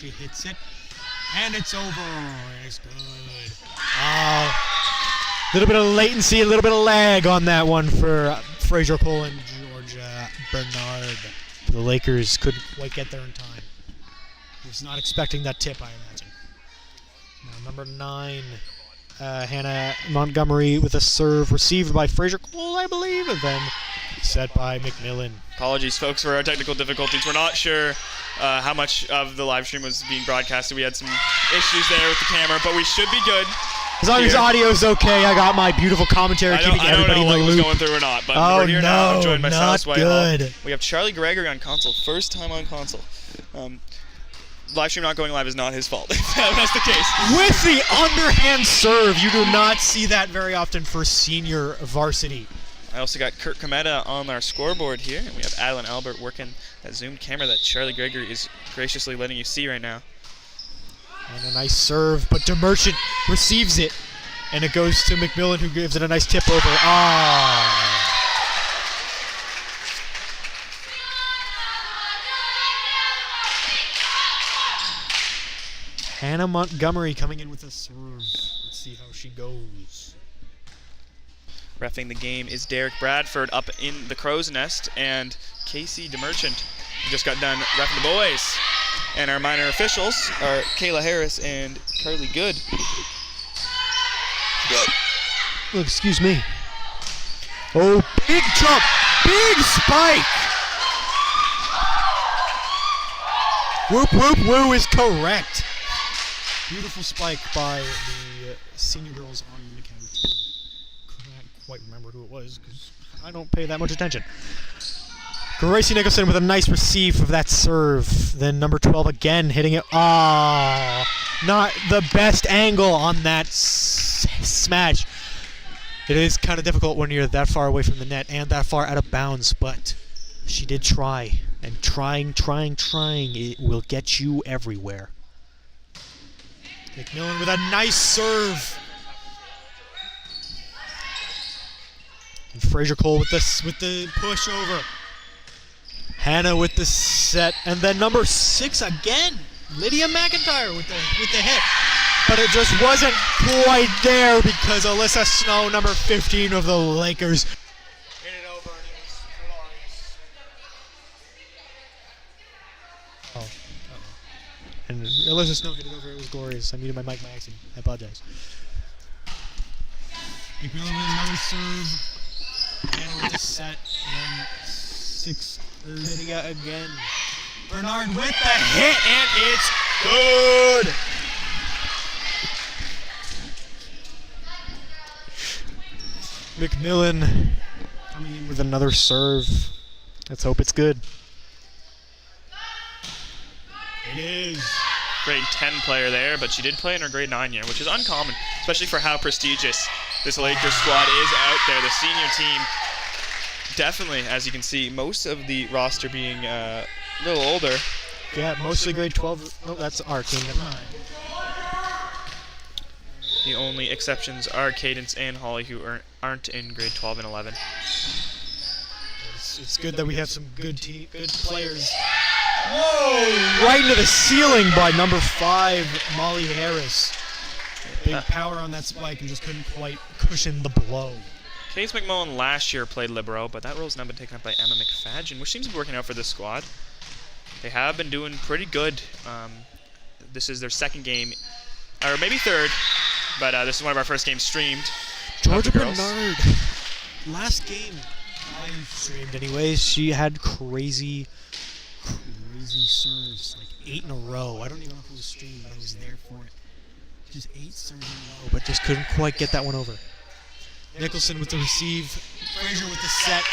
She hits it, and it's over. It's good. A little bit of latency, a little bit of lag on that one for Fraser Cole and Georgia Bernard. The Lakers couldn't quite get there in time. He was not expecting that tip, I imagine. Now, number 9, Hannah Montgomery with a serve received by Fraser Cole, I believe, and then set by McMillan. Apologies, folks, for our technical difficulties. We're not sure how much of the live stream was being broadcasted. We had some issues there with the camera, but we should be good. As long as audio's okay, I got my beautiful commentary keeping everybody in the loop. I don't know what was going through or not, but we're here now. I'm joined by not good. We have Charlie Gregory on console, first time on console. Live stream not going live is not his fault. That's the case. With the underhand serve, you do not see that very often for senior varsity. I also got Kurt Kometa on our scoreboard here, and we have Adeline Albert working that zoomed camera that Charlie Gregory is graciously letting you see right now. And a nice serve, but DeMerchant receives it, and it goes to McMillan, who gives it a nice tip over. Hannah Montgomery coming in with a serve. Let's see how she goes. Reffing the game is Derek Bradford up in the crow's nest, and Casey DeMerchant just got done reffing the boys. And our minor officials are Kayla Harris and Carly Good. Oh, excuse me. Oh, big jump, big spike. Whoop, whoop, woo is correct. Beautiful spike by the senior girls on the account. Can't quite remember who it was because I don't pay that much attention. Gracie Nicholson with a nice receive of that serve. Then number 12 again hitting it. Not the best angle on that smash. It is kind of difficult when you're that far away from the net and that far out of bounds, but she did try. And trying, it will get you everywhere. McMillan with a nice serve. And Fraser Cole with the push over. Hannah with the set, and then number 6 again, Lydia McIntyre with the hit, but it just wasn't quite there because Alyssa Snow, number 15 of the Lakers, hit it over and it was glorious. And Alyssa Snow hit it over. It was glorious. I muted my mic by accident. I apologize. McMillan with another serve, Hannah with the set, and 6. Lydia again. Bernard with the hit, and it's good! McMillan coming in with another serve. Let's hope it's good. It is. Grade 10 player there, but she did play in her grade 9 year, which is uncommon, especially for how prestigious this Lakers squad is out there. The senior team, definitely, as you can see, most of the roster being a little older. Yeah, mostly grade 12. No, that's our team. The only exceptions are Cadence and Holly, who aren't in grade 12 and 11. It's good that we have some good players. Whoa! Right into the ceiling by number 5, Molly Harris. Big power on that spike and just couldn't quite cushion the blow. Case McMullen last year played libero, but that role's now been taken up by Emma McFadgen, which seems to be working out for this squad. They have been doing pretty good. This is their second game, or maybe third, but this is one of our first games streamed. Georgia Bernard, last game I streamed anyways, she had crazy serves, like 8 in a row. I don't even know if it was a stream, but I was there for it. Just 8 serves in a row, but just couldn't quite get that one over. Nicholson with the receive, Fraser with the set,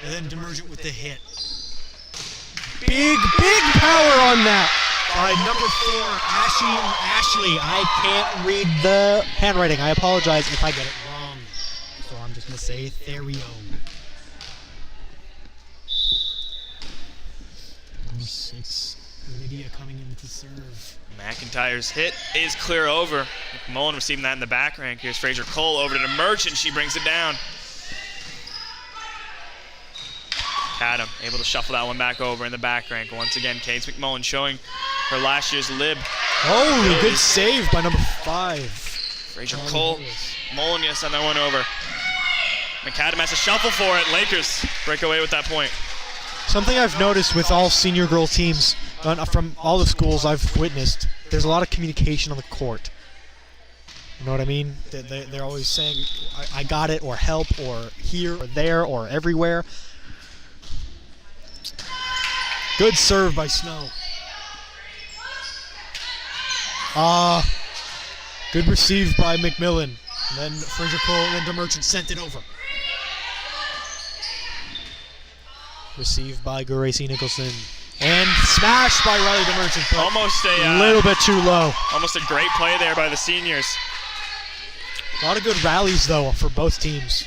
and then DeMerchant with the hit. Big power on that by number 4, Ashley. I can't read the handwriting. I apologize if I get it wrong. So I'm just going to say Therio. Number 6, Lydia coming in to serve. McIntyre's hit is clear over. McMullen receiving that in the back rank. Here's Fraser Cole over to DeMerchant. She brings it down. Adam able to shuffle that one back over in the back rank. Once again, Case McMullen showing her last year's lib. Holy, good save by number 5. Fraser Cole. Mullen gonna send that one over. McAdam has to shuffle for it. Lakers break away with that point. Something I've noticed with all senior girl teams from all the schools I've witnessed, there's a lot of communication on the court. You know what I mean? They're always saying, I got it, or help, or here, or there, or everywhere. Good serve by Snow. Good receive by McMillan. And then Fraser Cole and then DeMerchant sent it over. Received by Gracie Nicholson. And smashed by Riley DeMerchant. Almost a little bit too low. Almost a great play there by the seniors. A lot of good rallies, though, for both teams.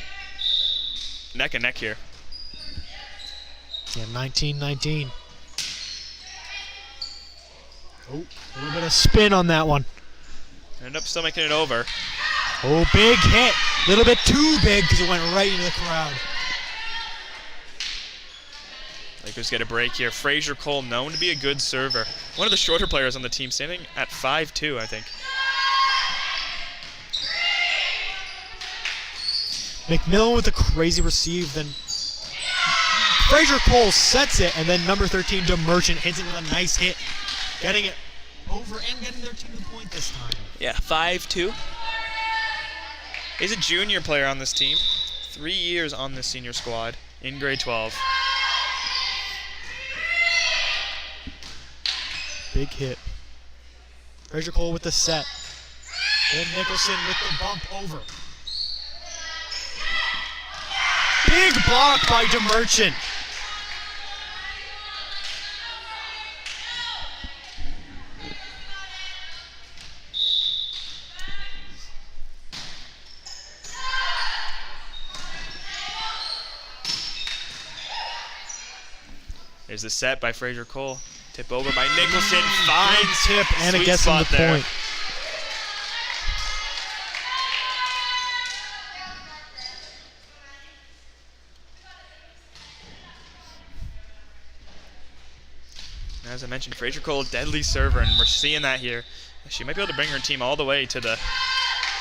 Neck and neck here. Yeah, 19-19. Oh, a little bit of spin on that one. Ended up still making it over. Oh, big hit. A little bit too big because it went right into the crowd. Lakers get a break here. Fraser Cole, known to be a good server. One of the shorter players on the team, standing at 5'2", I think. McMillan with a crazy receive, then Fraser Cole sets it, and then number 13, DeMerchant, hits it with a nice hit. Getting it over and getting their team the point this time. Yeah, 5'2". He's a junior player on this team. 3 years on this senior squad in grade 12. Big hit. Fraser Cole with the set. Then Nicholson with the bump over. Big block by DeMerchant. There's the set by Fraser Cole. Tip over by Nicholson. Fine tip, and it sweet gets him the spot there. point. As I mentioned, Fraser Cole, deadly server, and we're seeing that here. She might be able to bring her team all the way to the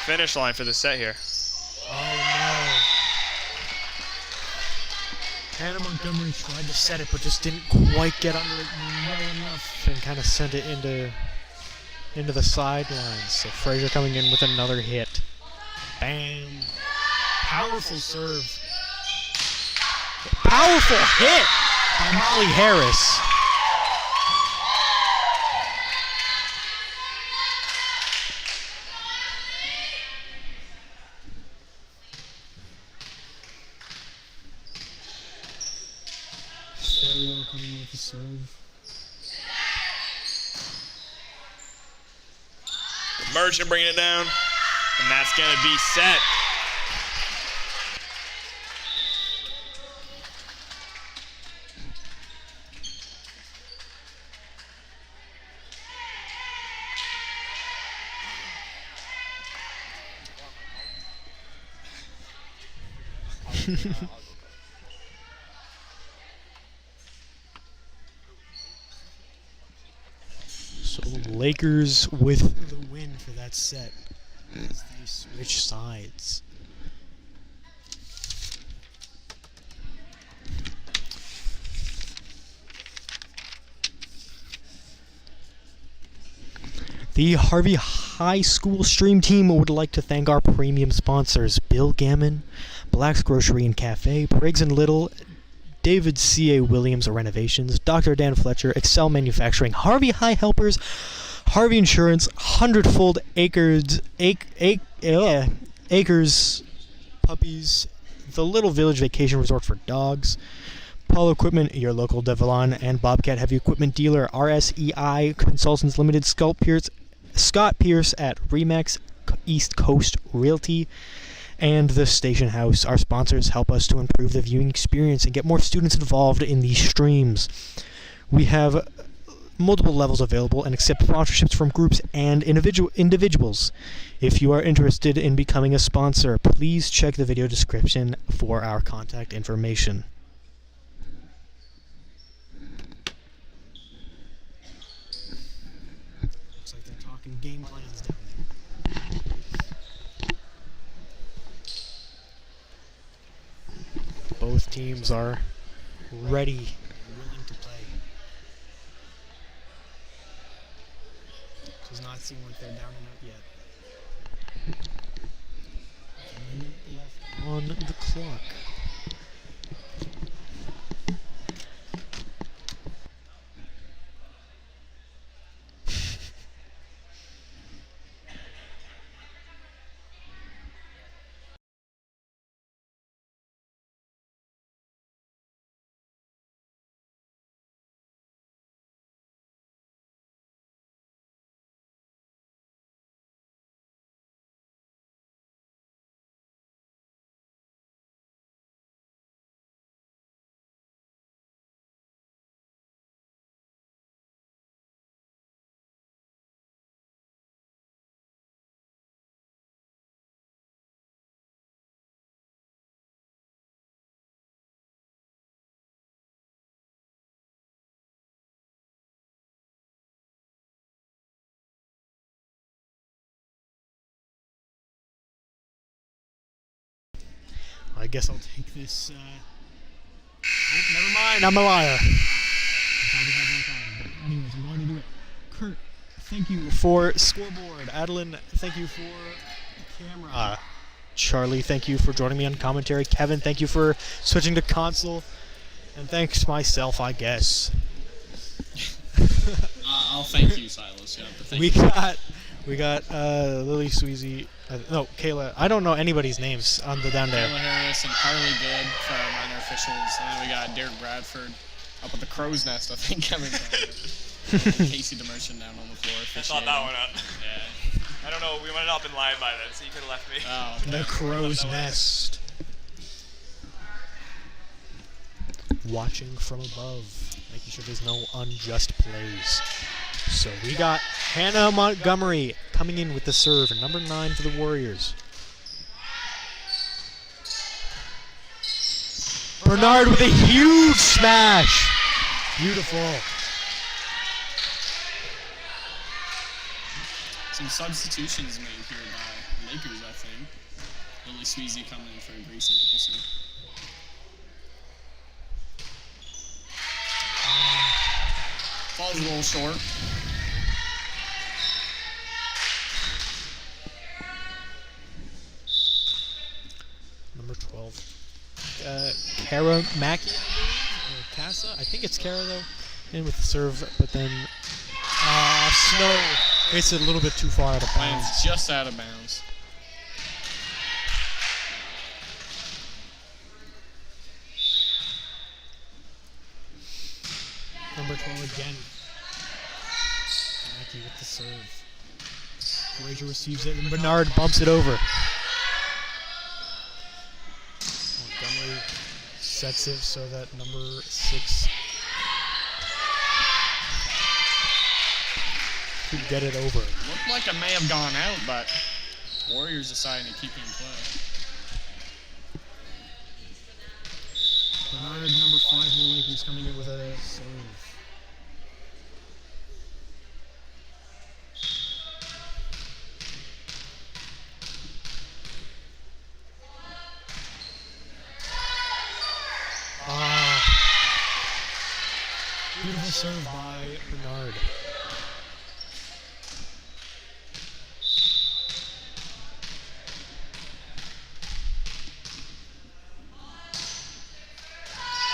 finish line for the set here. Oh no. Hannah Montgomery tried to set it, but just didn't quite get under it well enough and kind of sent it into the sidelines. So Fraser coming in with another hit. Bam. Powerful serve. Powerful hit by Molly Harris. Coming with the serve. Merchant bringing it down, and that's going to be set. So Lakers with the win for that set as they switch sides. The Harvey High School Stream team would like to thank our premium sponsors, Bill Gammon, Black's Grocery and Café, Briggs and Little, David C.A. Williams Renovations, Dr. Dan Fletcher, Excel Manufacturing, Harvey High Helpers, Harvey Insurance, Hundredfold Acres, Acres Puppies, The Little Village Vacation Resort for Dogs, Paul Equipment, your local Devon and Bobcat Heavy Equipment dealer, RSEI Consultants Ltd, Scott Pierce at Remax East Coast Realty, and the Station House. Our sponsors help us to improve the viewing experience and get more students involved in these streams. We have multiple levels available and accept sponsorships from groups and individuals. If you are interested in becoming a sponsor, please check the video description for our contact information. game plans down there. Both teams are ready and willing to play. Does not seem like they're down and out yet. A minute left on the clock. I guess I'll take this. Oh, never mind. I'm a liar. Anyways, I'm going to do it. Kurt, thank you for scoreboard. Adeline, thank you for camera. Charlie, thank you for joining me on commentary. Kevin, thank you for switching to console. And thanks myself, I guess. I'll thank you, Silas. Yeah, but thank We you. got Lily Sweezy. No, Kayla. I don't know anybody's names on the down there. Kayla Harris and Carly Good for our minor officials. And then we got Derek Bradford up at the crow's nest, I think, Kevin. Casey Demerson down on the floor. I thought that one up. Yeah. I don't know. We might not have been live by then, so you could have left me. Oh, The crow's nest. Watching from above, making sure there's no unjust plays. So we got Hannah Montgomery coming in with the serve, number 9 for the Warriors. Bernard with a huge smash. Beautiful. some substitutions made here by Lakers, I think. Lily Sweezy coming in for Gracie Nicholson. Falls a little short. Number 12. Kara Mackey, or Casa? I think it's Kara, though. In with the serve, but then Snow hits it a little bit too far out of bounds. Lands just out of bounds. Number 12 again. Mackey with the serve. Frazier receives it, and Bernard bumps it over. Montgomery sets it so that number 6 could get it over. Looked like it may have gone out, but Warriors deciding to keep it in play. Bernard, number 5 for the Lakers, coming in with a serve. Beautiful serve by Bernard.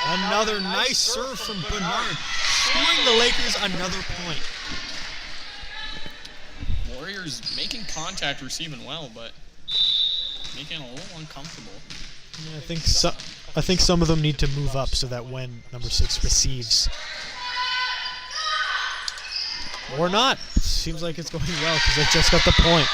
Another nice serve from Bernard, scoring the Lakers another point. Warriors making contact, receiving well, but making it a little uncomfortable. Yeah, I think some of them need to move up so that when number 6 receives, or not, seems like it's going well because they just got the point.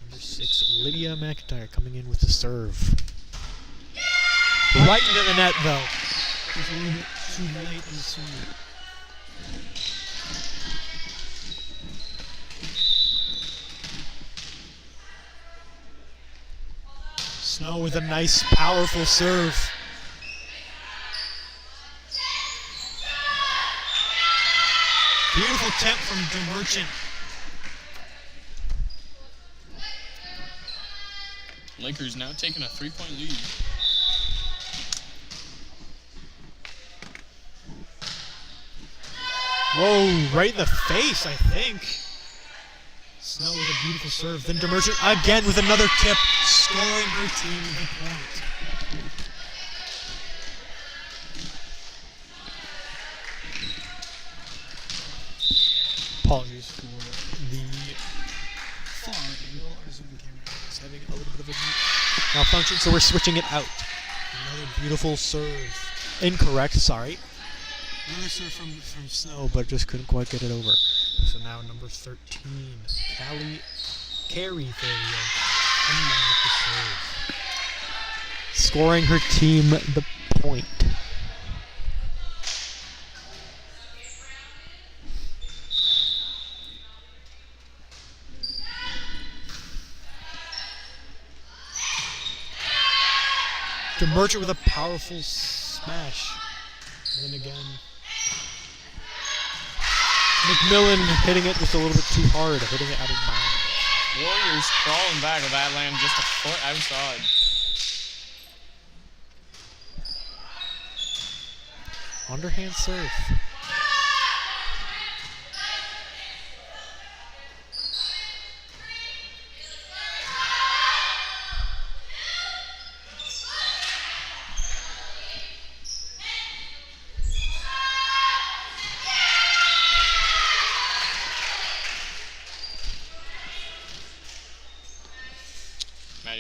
Number 6, Lydia McIntyre, coming in with the serve. Right into the net, though. Just a little bit too late in the swing. Snow with a nice, powerful serve. Beautiful tip from the Merchant. Lakers now taking a 3-point lead. Whoa, right in the face, I think. Snow with a beautiful serve. Then Demerchant again with another tip, scoring her team the point. Apologies for the far angle. Our Zoom camera is having a little bit of a malfunction, so we're switching it out. Another beautiful serve. Incorrect, sorry. Another serve from Snow, but just couldn't quite get it over. So now number 13, Carrie Ferrier, coming in with the serve. Scoring her team the point. Merchant with a powerful smash. And then again, McMillan hitting it just a little bit too hard, hitting it out of bounds. Warriors crawling back with that land just a foot outside. Underhand serve.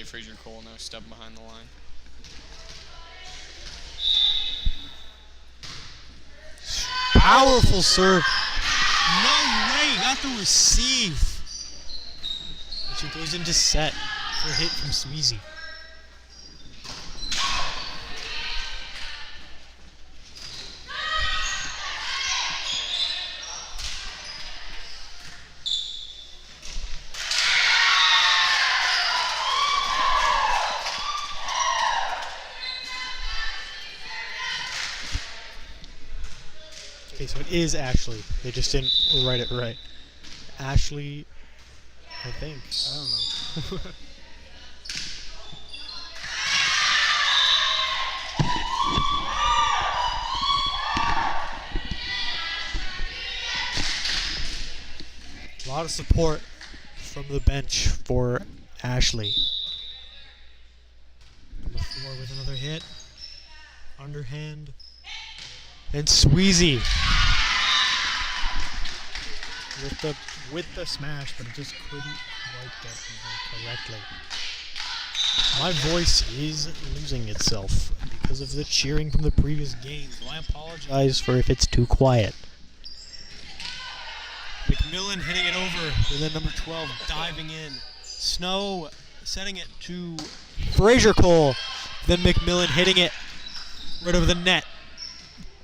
Fraser Cole now stepping behind the line. Powerful serve. No way, got the receive. And she goes into set for a hit from Sweezy. Okay, so it is Ashley. They just didn't write it right. Ashley, I think. I don't know. A lot of support from the bench for Ashley. Number 4 with another hit. Underhand. And Sweezy with the smash, but it just couldn't quite get it correctly. My voice is losing itself because of the cheering from the previous game, so I apologize for if it's too quiet. McMillan hitting it over, and then number 12 diving in. Snow setting it to Fraser Cole, then McMillan hitting it right over the net.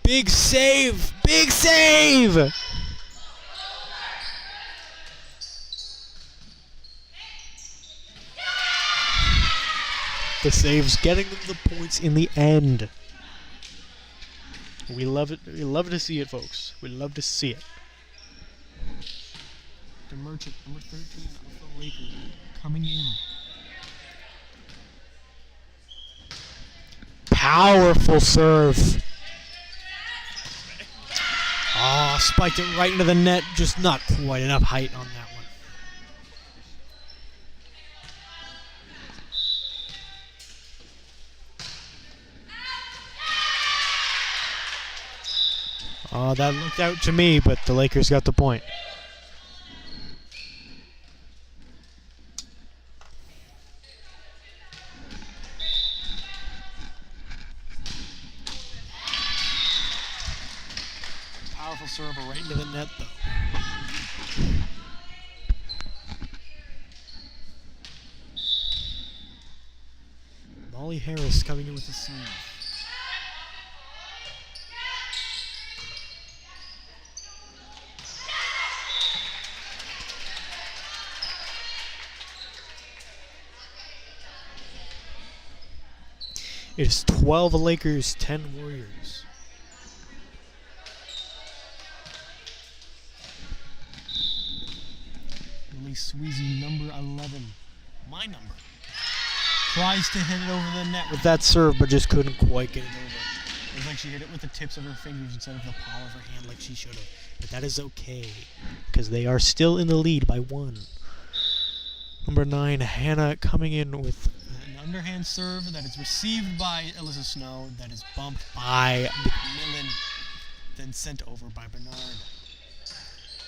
Big save! Big save! The saves getting them the points in the end. We love it. We love to see it, folks. We love to see it. The Merchant, number 13 of the Lakers, coming in. Powerful serve. Ah, spiked it right into the net. Just not quite enough height on that one. Oh, that looked out to me, but the Lakers got the point. Powerful server right into the net, though. Molly Harris coming in with the serve. It is 12 Lakers, 10 Warriors. Really Sweezy, number 11. My number. Tries to hit it over the net with that serve, but just couldn't quite get it over. It was like she hit it with the tips of her fingers instead of the palm of her hand like she should have. But that is okay, because they are still in the lead by 1. Number 9, Hannah, coming in with an underhand serve that is received by Alyssa Snow, that is bumped by McMillan, then sent over by Bernard.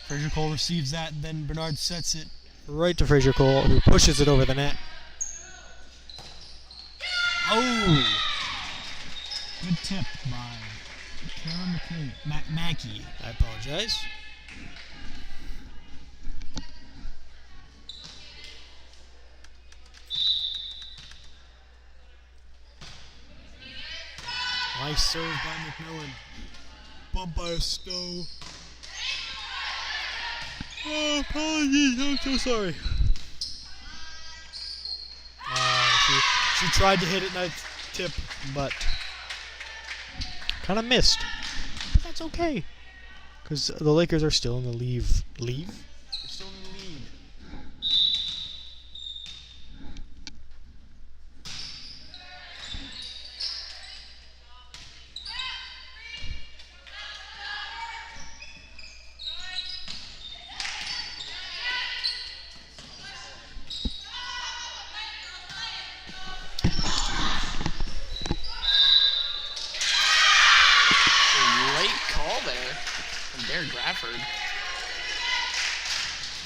Fraser Cole receives that, then Bernard sets it right to Fraser Cole, who pushes it over the net. Oh! Good tip by Karen Mackey. I apologize. Nice serve by McMillan. Bump by Snow. Oh, apologies. I'm so sorry. She tried to hit it nice tip, but kind of missed. But that's okay, because the Lakers are still in the lead. They're still in the lead.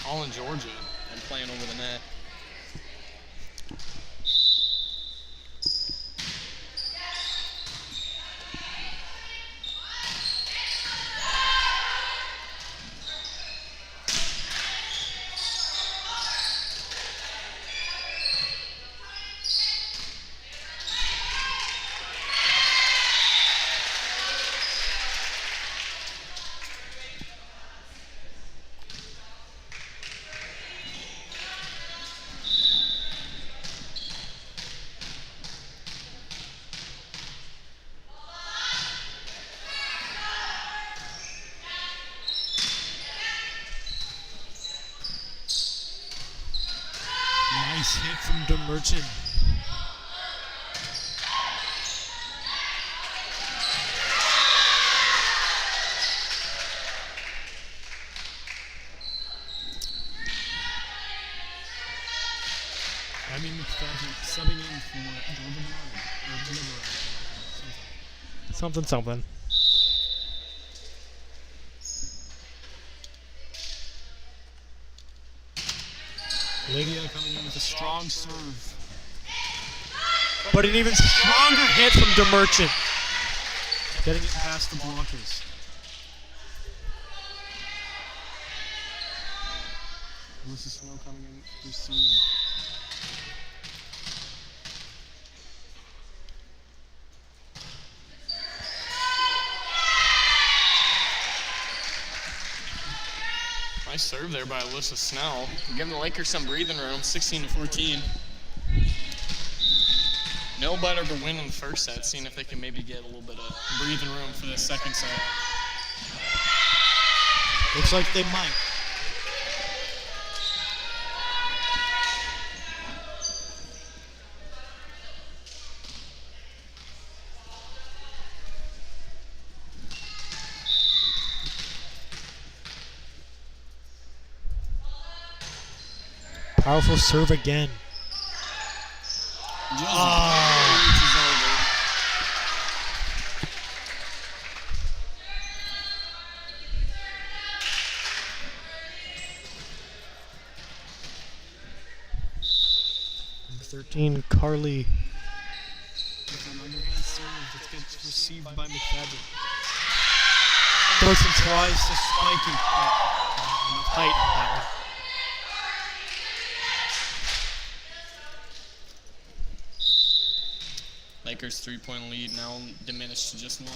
Calling Georgia and playing over the net. Nice hit from DeMerchant. I mean, subbing in for Georgia Bernard. Something. Lydia coming in with a strong serve. But an even stronger hit from DeMerchant. Getting it past the blockers. Alyssa Snow coming in for serve. Nice serve there by Alyssa Snell. Giving the Lakers some breathing room, 16-14. No better to win in the first set, seeing if they can maybe get a little bit of breathing room for the second set. Looks like they might. Powerful serve again. Number 13, Carly. With an underhand serve that gets received by McFadden. Thorson tries to spike it, but enough height on that one. Lakers 3-point lead now diminished to just 1.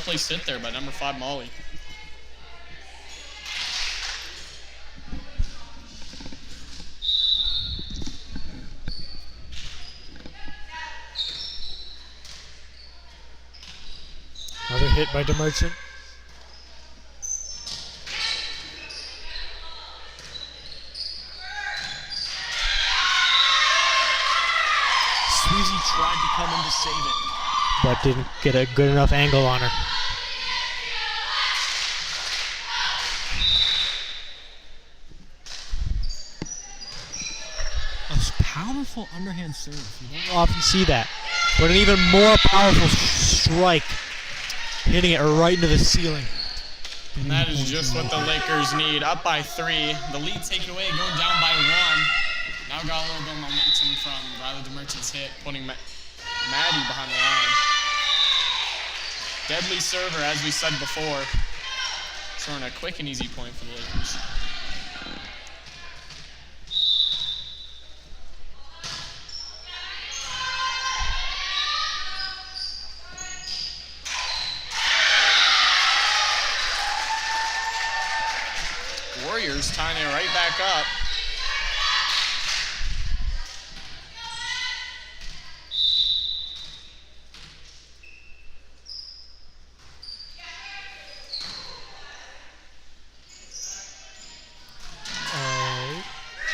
well-placed hit there by number 5, Molly. Another hit by DeMerchant. Sweezy tried to come in to save it. But didn't get a good enough angle on her. A powerful underhand serve. You don't Often see that. But an even more powerful strike. Hitting it right into the ceiling. And that is just what the Lakers need. Up by 3. The lead taken away, going down by 1. Now got a little bit of momentum from Riley DeMerchant's hit, putting Maddie behind the line. Deadly server, as we said before. Scoring a quick and easy point for the Lakers. Warriors tying it right back up.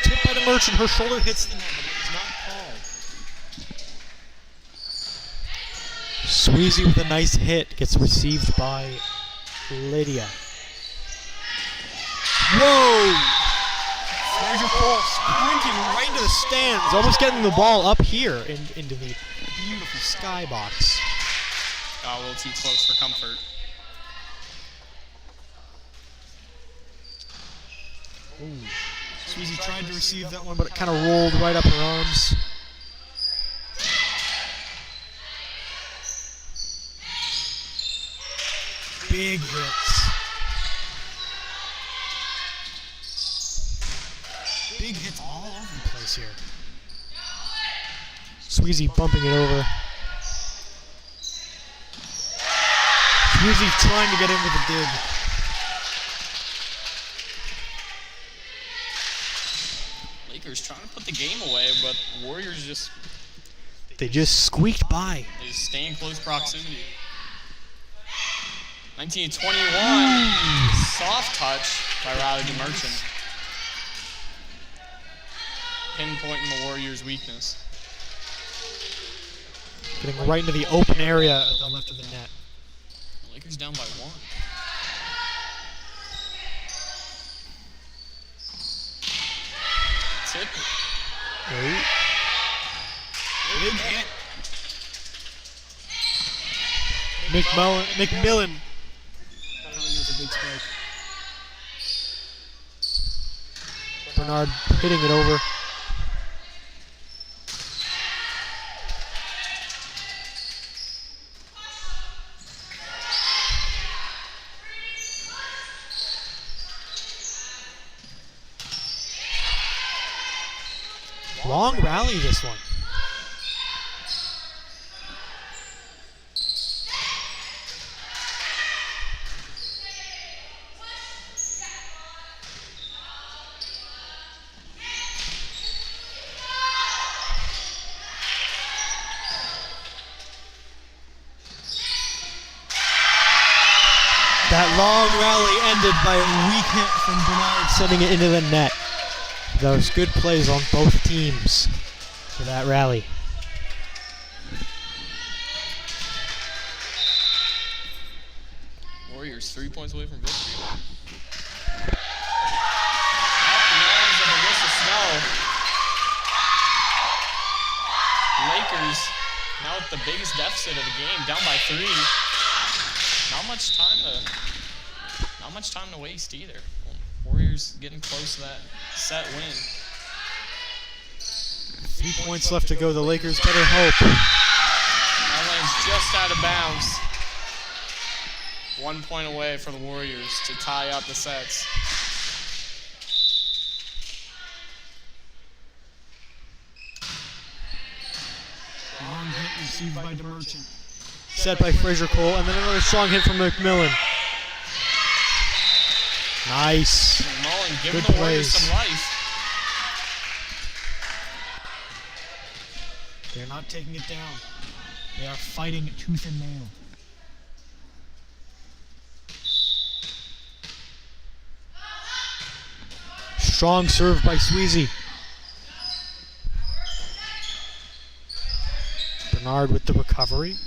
Tip by DeMerchant. Her shoulder hits the net, but it is not called. Sweezy with a nice hit gets received by Lydia. Whoa! Fraser Paul sprinting right into the stands, almost getting the ball up here into the beautiful skybox. Got a little too close for comfort. Sweezy tried to receive that one, but it kind of rolled right up her arms. Big hits. Big hits all over the place here. Sweezy bumping it over. Sweezy trying to get in with a dig. Lakers trying to put the game away, but Warriors just They just squeaked by. they stay in close proximity. 1921, soft touch by Riley DeMerchant. Pinpointing the Warriors' weakness. Getting right into the open area at the left of the net. The Lakers down by 1. Tip. Big hit. McMillan. That was a big spike. Bernard hitting it over. Long rally, this one. That long rally ended by a weak hit from Bernard, sending it into the net. Those good plays on both teams for that rally. Warriors 3 points away from victory. Off the nose of Alyssa Snow. Lakers now with the biggest deficit of the game, down by 3. Not much time to waste either. Warriors getting close to that set win. 3 points left to go. The Lakers better hope. That line's just out of bounds. 1 point away for the Warriors to tie up the sets. Long hit received by DeMerchant. set by Fraser Cole, and then another strong hit from McMillan. Nice. McMullen giving Good the Warriors plays. some life. They're not taking it down. They are fighting tooth and nail. Strong serve by Sweezy. Bernard with the recovery.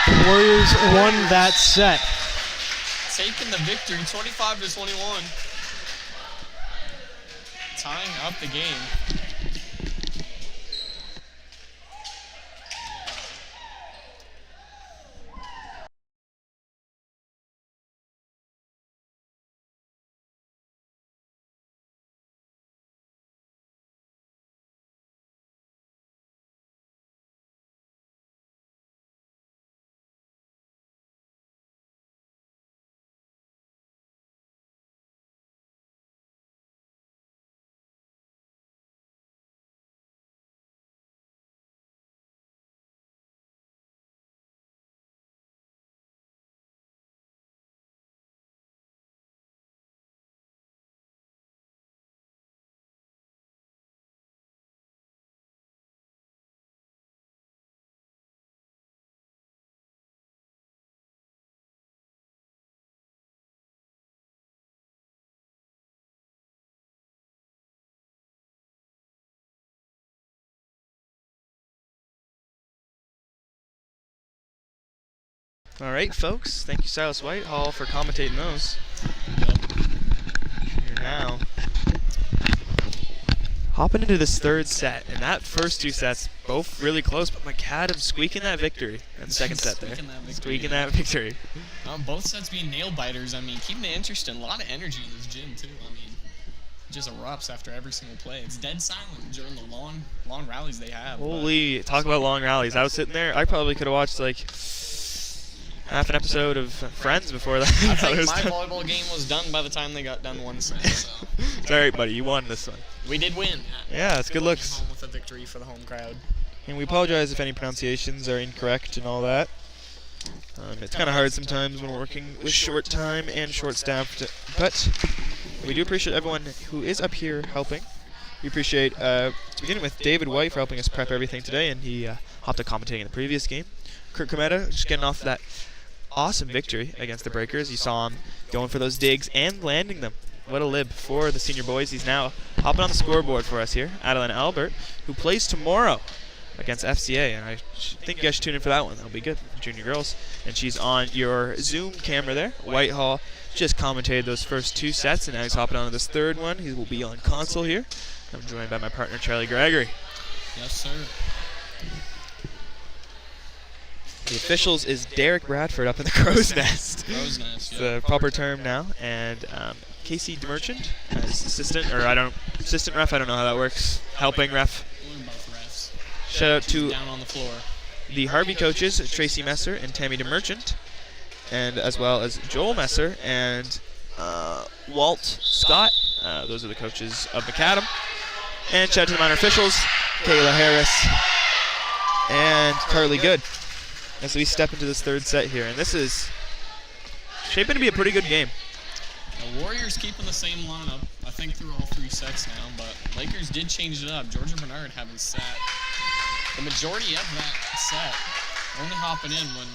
The Warriors won that set. Taking the victory, 25-21. Tying up the game. All right, folks. Thank you, Silas Whitehall, for commentating those. Here now, hopping into this third set, and that first two sets both really close, but McAdam squeaking that victory in the second set there. Squeaking that victory. Both sets being nail biters. I mean, keeping it interesting. A lot of energy in this gym too. I mean, it just erupts after every single play. It's dead silent during the long rallies they have. Holy, talk about long rallies. I was sitting there. I probably could have watched like half an episode of Friends before that. I think my volleyball game was done by the time they got done one set. So. It's all right, buddy. You won this one. We did win. Yeah, it's good looks. Home with a victory for the home crowd. And we apologize if any pronunciations are incorrect and all that. It's kind of hard sometimes when we're working with short time and short staffed, but we do appreciate everyone who is up here helping. We appreciate, beginning with David White for helping us prep everything today, and he hopped to commentating in the previous game. Kurt Kometa just getting off that awesome victory against the Breakers. You saw him going for those digs and landing them. What a lib for the senior boys. He's now hopping on the scoreboard for us here. Adeline Albert, who plays tomorrow against FCA, and I think you guys should tune in for that one. That'll be good for junior girls. And she's on your Zoom camera there. Whitehall just commentated those first two sets, and now he's hopping on to this third one. He will be on console here. I'm joined by my partner, Charlie Gregory. Yes, sir. The officials is Derek Bradford up in the crow's nest. Crow's nest, It's yeah. the proper term now. And Casey DeMerchant as assistant, or assistant ref, I don't know how that works. Helping ref. We're both refs. Shout out to Down on the floor. the Harvey coaches, Tracy Messer and Tammy DeMerchant, and as well as Joel Messer and Walt Scott. Those are the coaches of McAdam. And shout out to the minor officials, Kayla Harris and Carly Good, as we step into this third set here. And this is shaping to be a pretty good game. The Warriors keeping the same lineup, I think, through all three sets now, but Lakers did change it up. Georgia Bernard having sat the majority of that set, only hopping in when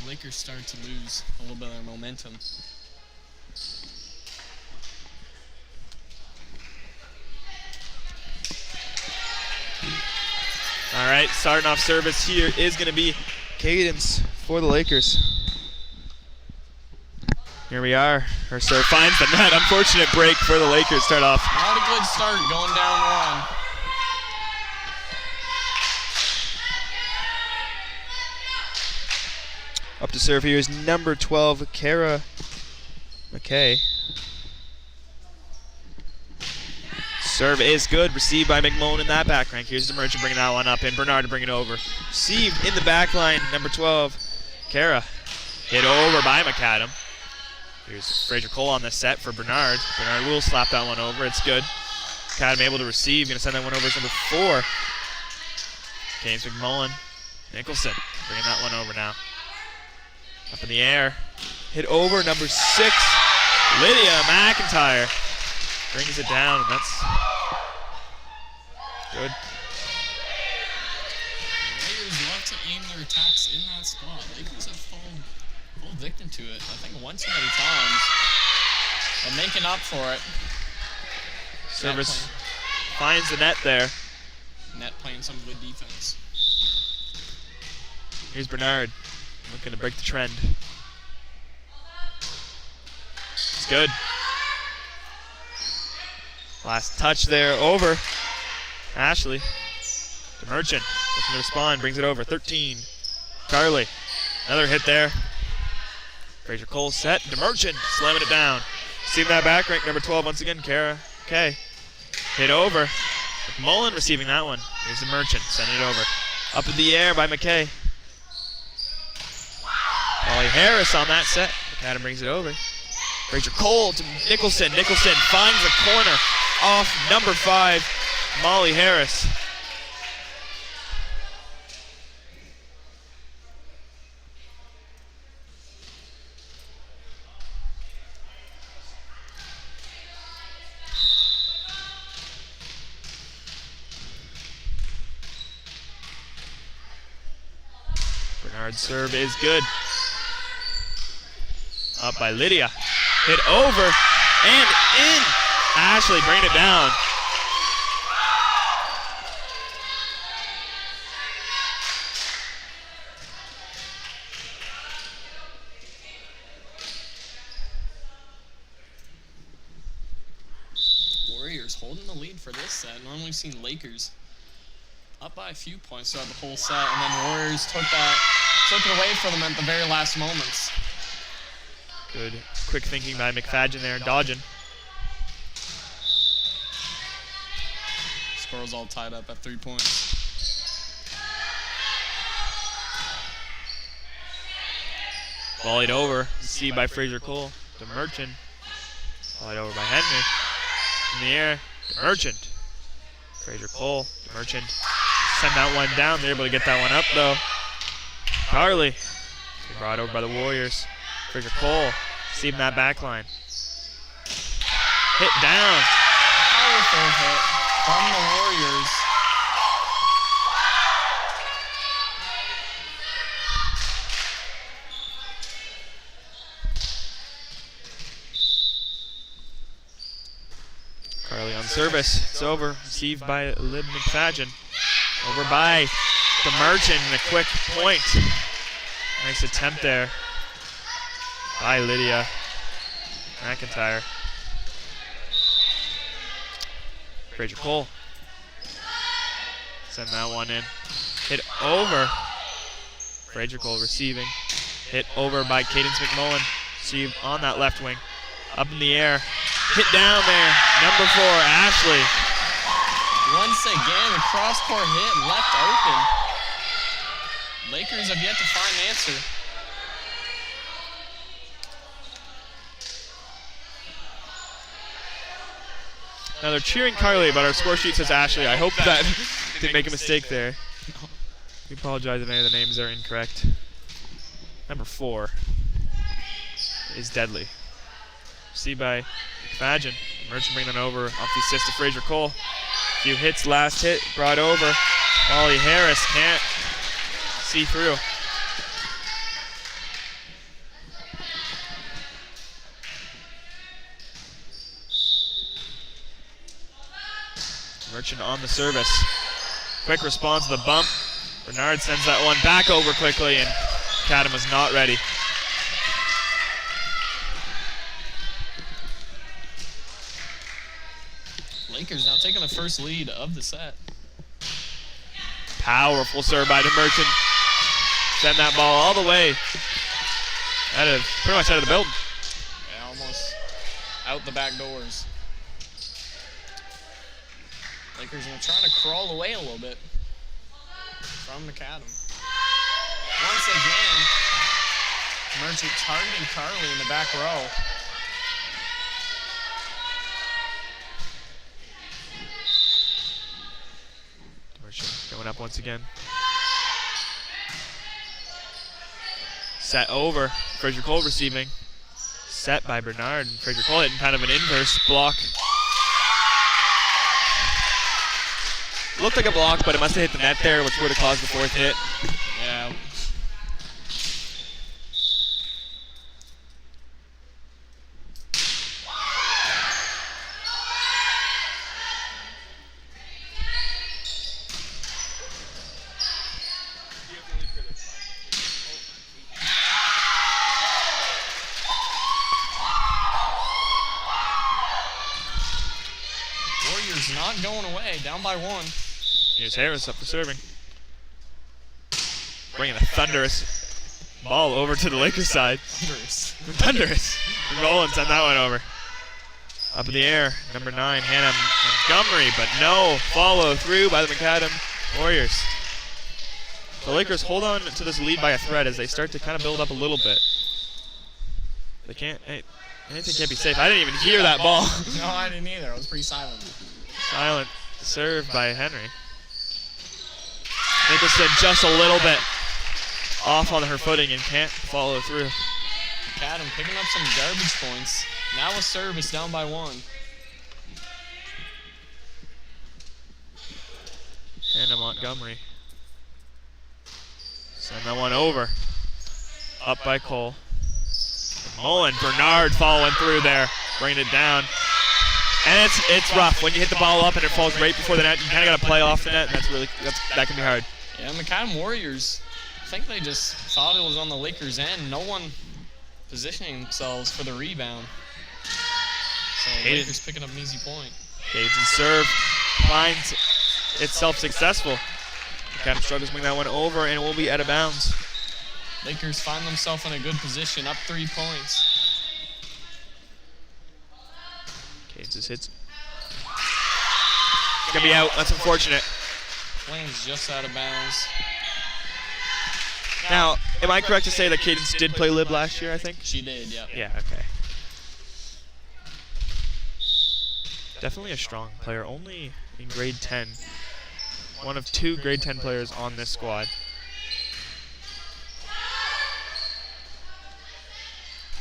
the Lakers started to lose a little bit of their momentum. All right, starting off service here is going to be Cadence for the Lakers. Here we are. Her serve finds the net. Unfortunate break for the Lakers. Start off. Not a good start, going down one. Up to serve here is number 12, Kara McKay. Serve is good. Received by McMullen in that back rank. Here's the Merchant bringing that one up, and Bernard to bring it over. Received in the back line, number 12, Kara. Hit over by McAdam. Here's Fraser Cole on the set for Bernard. Bernard will slap that one over. It's good. McAdam able to receive. Going to send that one over to number 4. James McMullen. Nicholson bringing that one over now. Up in the air. Hit over number 6. Lydia McIntyre brings it down, and that's good. Warriors love to aim their attacks in that spot. Lakers have fallen victim to it, I think, one too many times. But making up for it. Service finds the net there. Net playing some good defense. Here's Bernard looking to break the trend. It's good. Last touch there over. Ashley. DeMerchant looking to respond, brings it over. 13. Carly. Another hit there. Fraser Cole set. DeMerchant slamming it down. See that back rank number 12 once again. Kara Kay. Hit over. McMullen receiving that one. Here's DeMerchant sending it over. Up in the air by McKay. Molly Harris on that set. McAdam brings it over. Fraser Cole to Nicholson. Nicholson finds the corner off number 5, Molly Harris. Bernard's serve is good. Up by Lydia. Hit over and in. Ashley bringing it down. Warriors holding the lead for this set. Normally we've seen Lakers up by a few points throughout the whole set, and then Warriors took it away from them at the very last moments. Good quick thinking by McFadgen there, dodging. Score's all tied up at 3 points. Volleyed over, received by Fraser Cole. DeMerchant. Volleyed over by Henry. In the air, DeMerchant. Fraser Cole, DeMerchant. Send that one down. They're able to get that one up though. Carly. Brought over by the Warriors. Fraser Cole. Receiving that back line. Hit down. Powerful hit from the Warriors. Carly on service. It's over. Received by Lib McFadgen. Over by DeMerchant and a quick point. Nice attempt there by Lydia McIntyre. Fraser Cole. Send that one in. Hit over. Fraser Cole receiving. Hit over by Cadence McMullen. Received on that left wing. Up in the air. Hit down there. Number 4, Ashley. Once again, a cross-court hit left open. Lakers have yet to find an answer. Now they're cheering Carly, but our score sheet says Ashley. I hope that didn't make a mistake there. We apologize if any of the names are incorrect. Number 4 is Deadly. Received by McFadgen. Merchant bringing it over off the assist to Fraser Cole. Few hits, last hit brought over. Molly Harris can't see through. Merchant on the service. Quick response to the bump. Bernard sends that one back over quickly, and Cadam was not ready. Lakers now taking the first lead of the set. Powerful serve by DeMerchant. Send that ball all the way pretty much out of the building. Yeah, almost out the back doors. Lakers are trying to crawl away a little bit from McAdam. Once again, Merchant targeting Carly in the back row. Merchant going up once again. Set over. Fraser Cole receiving. Set by Bernard. And Fraser Cole hitting kind of an inverse block. Looked like a block, but it must have hit the net there, which would have caused the fourth hit. Yeah. Warriors not going away, down by 1. Here's Harris up for serving. Bringing a thunderous ball over to the Lakers side. Thunderous. Roll send that one over. Up in the air, number 9, Hannah Montgomery, but no follow through by the McAdam Warriors. The Lakers hold on to this lead by a thread as they start to kind of build up a little bit. They can't, anything can't be safe. I didn't even hear that ball. No, I didn't either. I was pretty silent. Silent serve by Henry. Nicholson just a little bit off on her footing and can't follow through. McAdam picking up some garbage points. Now a service down by 1. Hannah Montgomery. Send that one over. Up by Cole. Mullen, Bernard following through there, bringing it down. And it's rough when you hit the ball up and it falls right before the net. You kind of got to play off the net, and that can be hard. Yeah, McAdam Warriors, I think they just thought it was on the Lakers' end. No one positioning themselves for the rebound. So Lakers picking up an easy point. Cade's serve finds itself successful. McAdam struggles to bring that one over, and it will be out of bounds. Lakers find themselves in a good position, up 3 points. Cade's hits. It's going to be out. That's unfortunate. Lane's just out of bounds. Now, am I correct to say that Cadence did play Lib last year, I think? She did, yeah. Yeah, okay. Definitely a strong player, only in grade 10. One of 2 grade 10 players on this squad.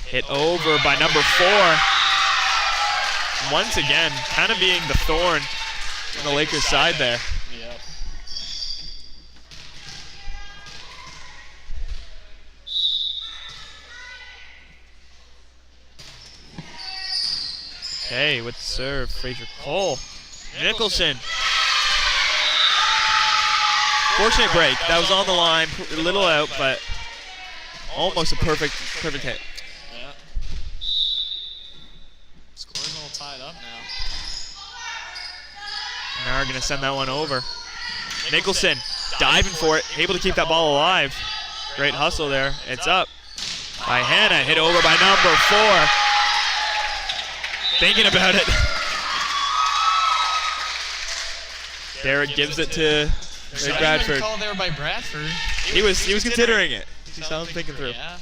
Hit over by number 4. Once again, kind of being the thorn on the Lakers side there. Yep. Okay, with the serve, Fraser Cole. Nicholson. Fortunate break. That was on the line, a little out, but almost a perfect hit. Yeah. Score's all tied up now. Now we're going to send that one over. Nicholson diving for it, able to keep that ball alive. Great hustle there. It's up by Hannah, hit over by number 4. Thinking about it. Derek gives it to Bradford. Call there by Bradford. He was considering it. He saw him thinking through. Yeah.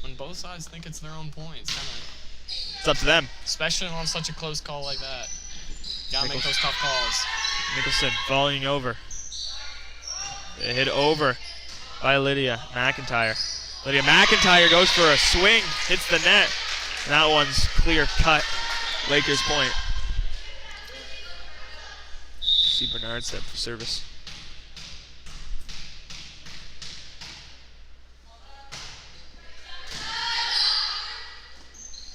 When both sides think it's their own points, kind of. It's up to them. Especially on such a close call like that. Gotta make those tough calls. Nicholson volleying over. A hit over by Lydia McIntyre. Lydia McIntyre goes for a swing, hits the net. And that one's clear cut. Lakers point. See Bernard set for service.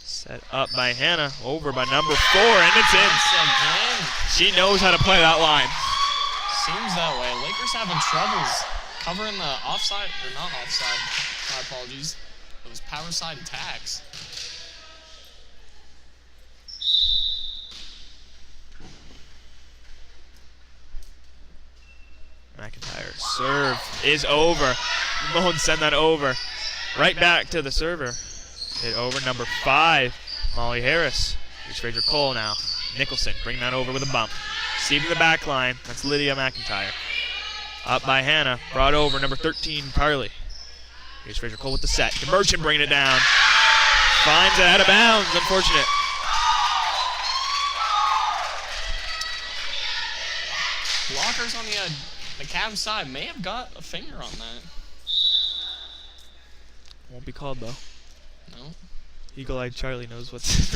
Set up by Hannah, over by number 4, and it's in. Again. She knows how to play that line. Seems that way. Lakers having troubles covering the offside, or not offside, my apologies, those power side attacks. McIntyre serve is over. Mohon send that over. Right back to the server. Hit over number 5, Molly Harris. Here's Fraser Cole now. Nicholson bring that over with a bump. Receiving the back line. That's Lydia McIntyre. Up by Hannah. Brought over number 13, Carly. Here's Fraser Cole with the set. DeMerchant bringing it down. Finds it out of bounds. Unfortunate. Blockers on the Cavs side may have got a finger on that. Won't be called though. No. Eagle-eyed Charlie knows what's.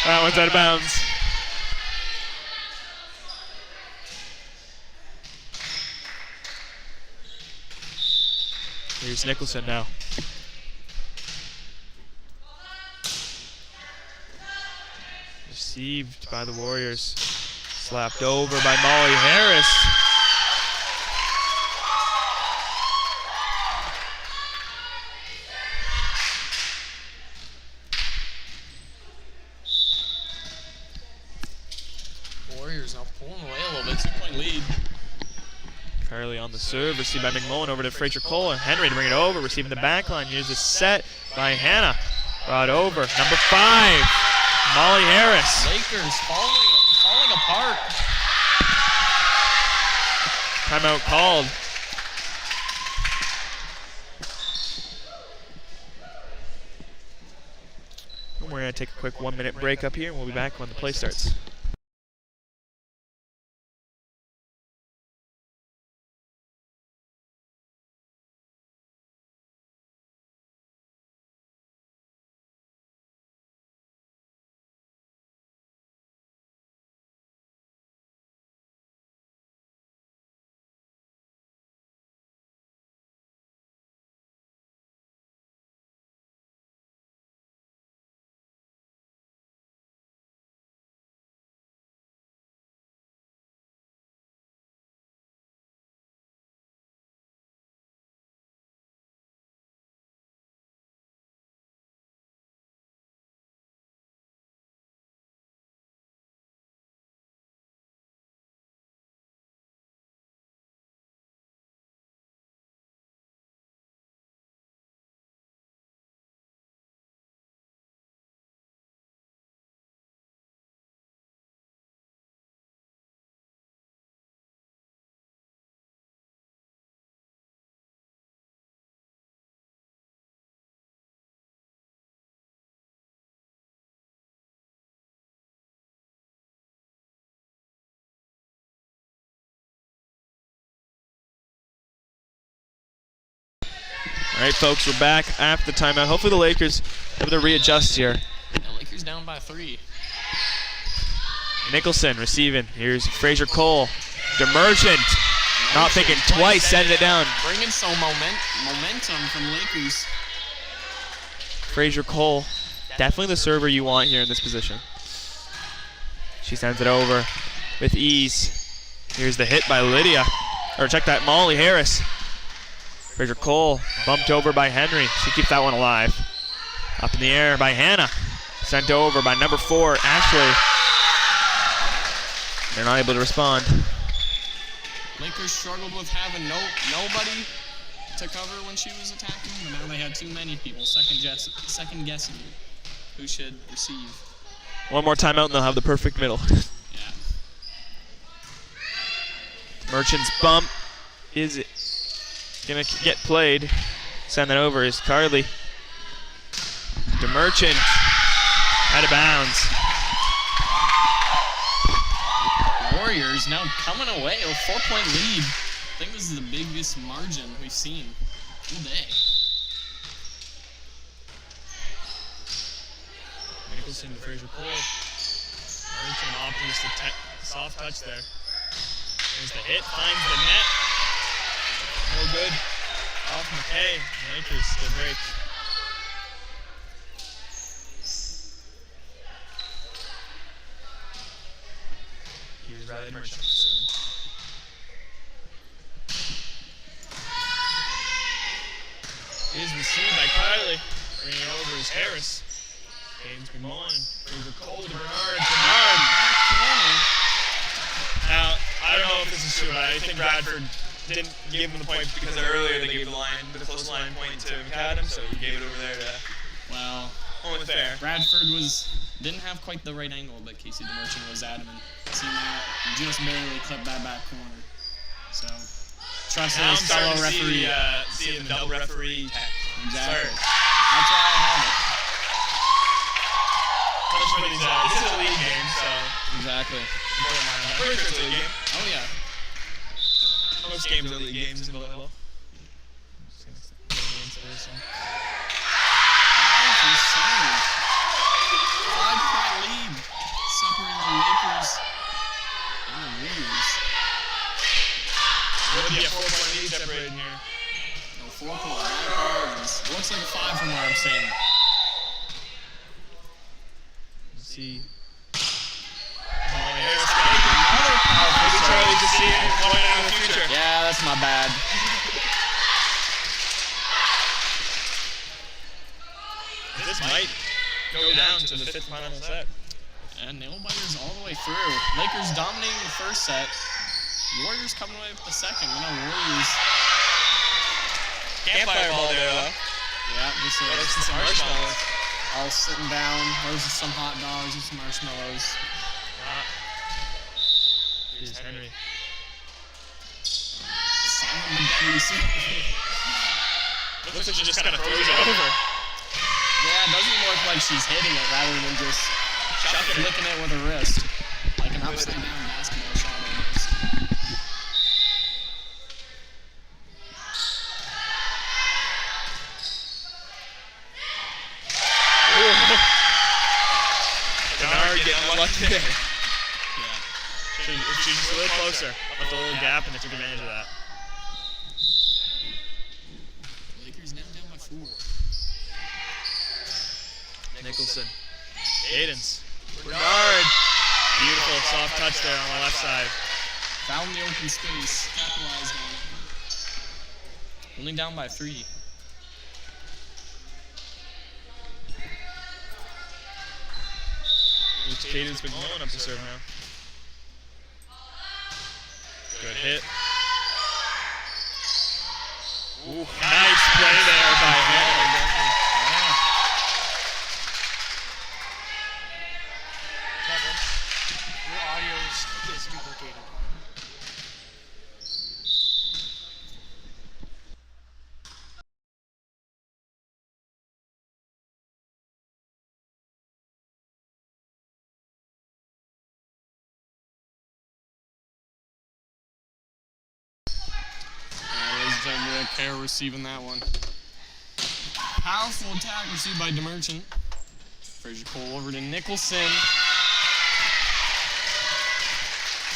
That one's out of bounds. Here's Nicholson now. Received by the Warriors. Slapped over by Molly Harris. Warriors now pulling away a little bit. 2-point lead. Carly on the serve, received by McMullen over to Fraser Cole, and Henry to bring it over, receiving the back line. Here's a set by Hannah. Brought over. Number 5, Molly Harris. Lakers falling apart. Timeout called. And we're going to take a quick 1-minute break up here, and we'll be back when the play starts. All right, folks, we're back after the timeout. Hopefully the Lakers are able to readjust here. The Lakers down by 3. Nicholson receiving. Here's Fraser Cole. DeMerchant, not thinking twice, sending it down. Bringing some momentum from Lakers. Fraser Cole, definitely the server you want here in this position. She sends it over with ease. Here's the hit by Lydia. Or check that, Molly Harris. Fraser Cole bumped over by Henry. She keeps that one alive. Up in the air by Hannah. Sent over by number 4, Ashley. They're not able to respond. Lakers struggled with having nobody to cover when she was attacking, but now they had too many people second guessing who should receive. One more timeout and they'll have the perfect middle. Yeah. Merchant's bump is gonna get played. Send that over is Carly. DeMerchant out of bounds. Warriors now coming away with a 4-point lead. I think this is the biggest margin we've seen all day. Nicholson to Fraser Cole. Merchant optimistic soft touch there. There's the hit, finds the net. No good. Off McKay. Lakers still break. Here's Riley Merchant. Here's the seed by Kylie. Bringing it over is Harris. James McMullen. Fraser Cole to Bernard. Bernard. Now, I don't know if this is true, but I think Bradford didn't give him the point because earlier they gave the close line point to McAdams, so he gave it over there to. Well, only fair. Bradford didn't have quite the right angle, but Casey DeMerchant was adamant. Seen that, just barely clipped that back corner. So trusting Now I'm his fellow starting to referee. see the double referee tech. Exactly. Start. That's why I have it. Especially for these, this is a league game, so Exactly. important to mind that. Pretty sure it's a league game. Oh yeah. Most games are league games in volleyball. Powerful serve. 5-point lead separating the Lakers and the Warriors. There would be a 4-point lead separating here. No, 4 point. My apologies. It looks like a 5 from where I'm sitting. Let's see. Another powerful Maybe serve. Charlie can see it one out in the future. Yeah, that's my bad. This might go down to the 5th final set. And nail biters all the way through. Lakers dominating the first set. Warriors coming away with the second. You know, Warriors. Campfire ball there, though. Yeah, just Roasting some marshmallows. all sitting down, roasting some hot dogs and some marshmallows. Here's Henry. Simon the Deadly Serve. Looks like she just kind of throws it over. Yeah, it doesn't look like she's hitting it rather than just flicking it with her wrist. Like an upside down basketball shot almost. Bernard getting unlucky there. Yeah. She's just a little closer. Left a little gap and they took advantage of that. Lakers now down by 4. Nicholson. Aidens. Bernard. Beautiful soft touch there on the left side. Found the open space. Capitalized on it. Only down by 3. Luke's Caden's been blowing up the serve now. Good hit. Ooh, nice play there by Hannah. Your audio is duplicated. Ladies and gentlemen, Pair receiving that one. Powerful attack received by DeMerchant. Frazier Cole over to Nicholson.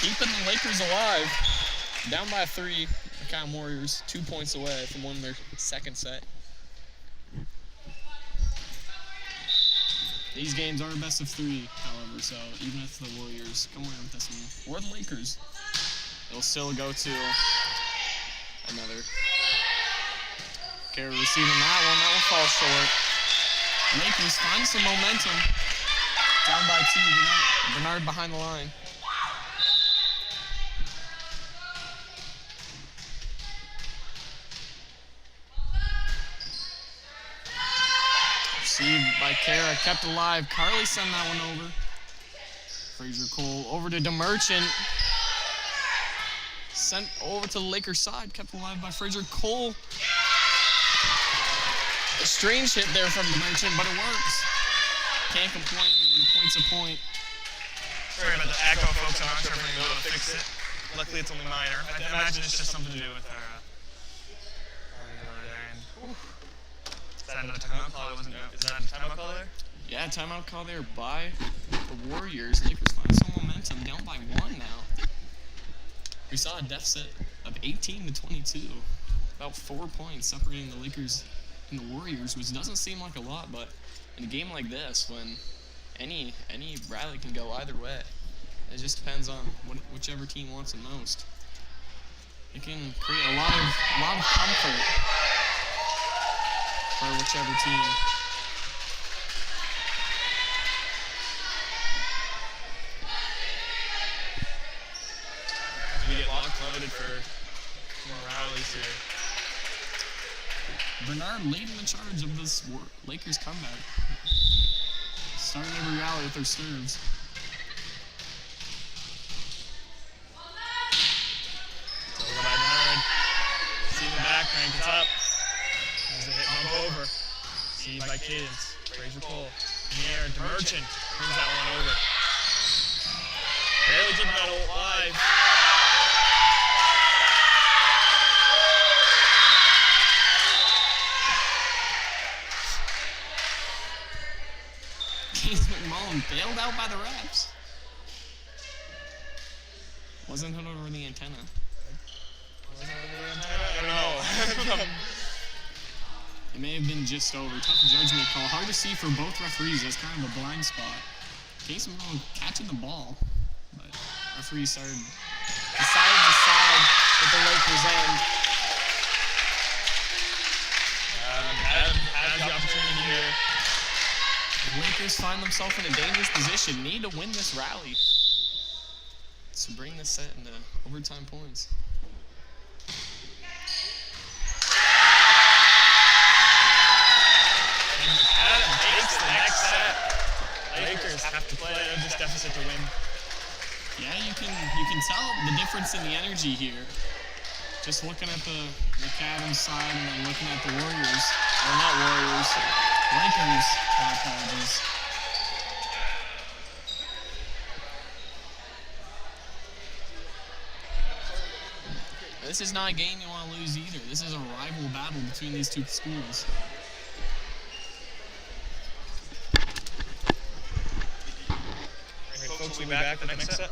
Keeping the Lakers alive. Down by 3. The Count Warriors 2 points away from winning their second set. These games are best of 3, however, so even if the Warriors come away with this one, or the Lakers, it'll still go to another. Carey receiving that one. That will fall short. Lakers find some momentum. Down by 2. Bernard behind the line. Received by Kara. Kept alive. Carly sent that one over. Frazier Cole over to DeMerchant. Sent over to the Lakers side. Kept alive by Frazier Cole. A strange hit there from DeMerchant, but it works. Can't complain when the point's a point. Sorry about the echo, folks. I'm not sure if we're going to be able to fix it. Luckily, it's only minor. I imagine it's just something to do with our Is that another timeout call? Is that a timeout call there? Yeah, timeout call there by the Warriors. Lakers find some momentum, down by 1 now. We saw a deficit of 18 to 22. About 4 points separating the Lakers and the Warriors, which doesn't seem like a lot, but in a game like this, when any rally can go either way, it just depends on whichever team wants it most. It can create a lot of comfort for whichever team. We get locked loaded for more rallies here. Bernard leading the charge of this Lakers comeback. Starting every rally with their serves. Over by Bernard. Received by Kids. Fraser Cole. In the air. DeMerchant brings that one over. Barely keeping that alive. James McMullen bailed out by the refs. Wasn't it over the antenna? I don't know. It may have been just over. Tough judgment call. Hard to see for both referees. That's kind of a blind spot. James McMullen catching the ball, but referees decided to side with the Lakers end. Has the opportunity here. The Lakers find themselves in a dangerous position. Need to win this rally to bring this set into overtime points. And McAdam takes the next set. Lakers have to play at this deficit to win. Yeah, you can tell the difference in the energy here. Just looking at the McAdam side and then looking at the Warriors. Well, not Warriors. Lakers. My apologies. This is not a game you want to lose either. This is a rival battle between these two schools. Alright, folks, we'll be back for the next set.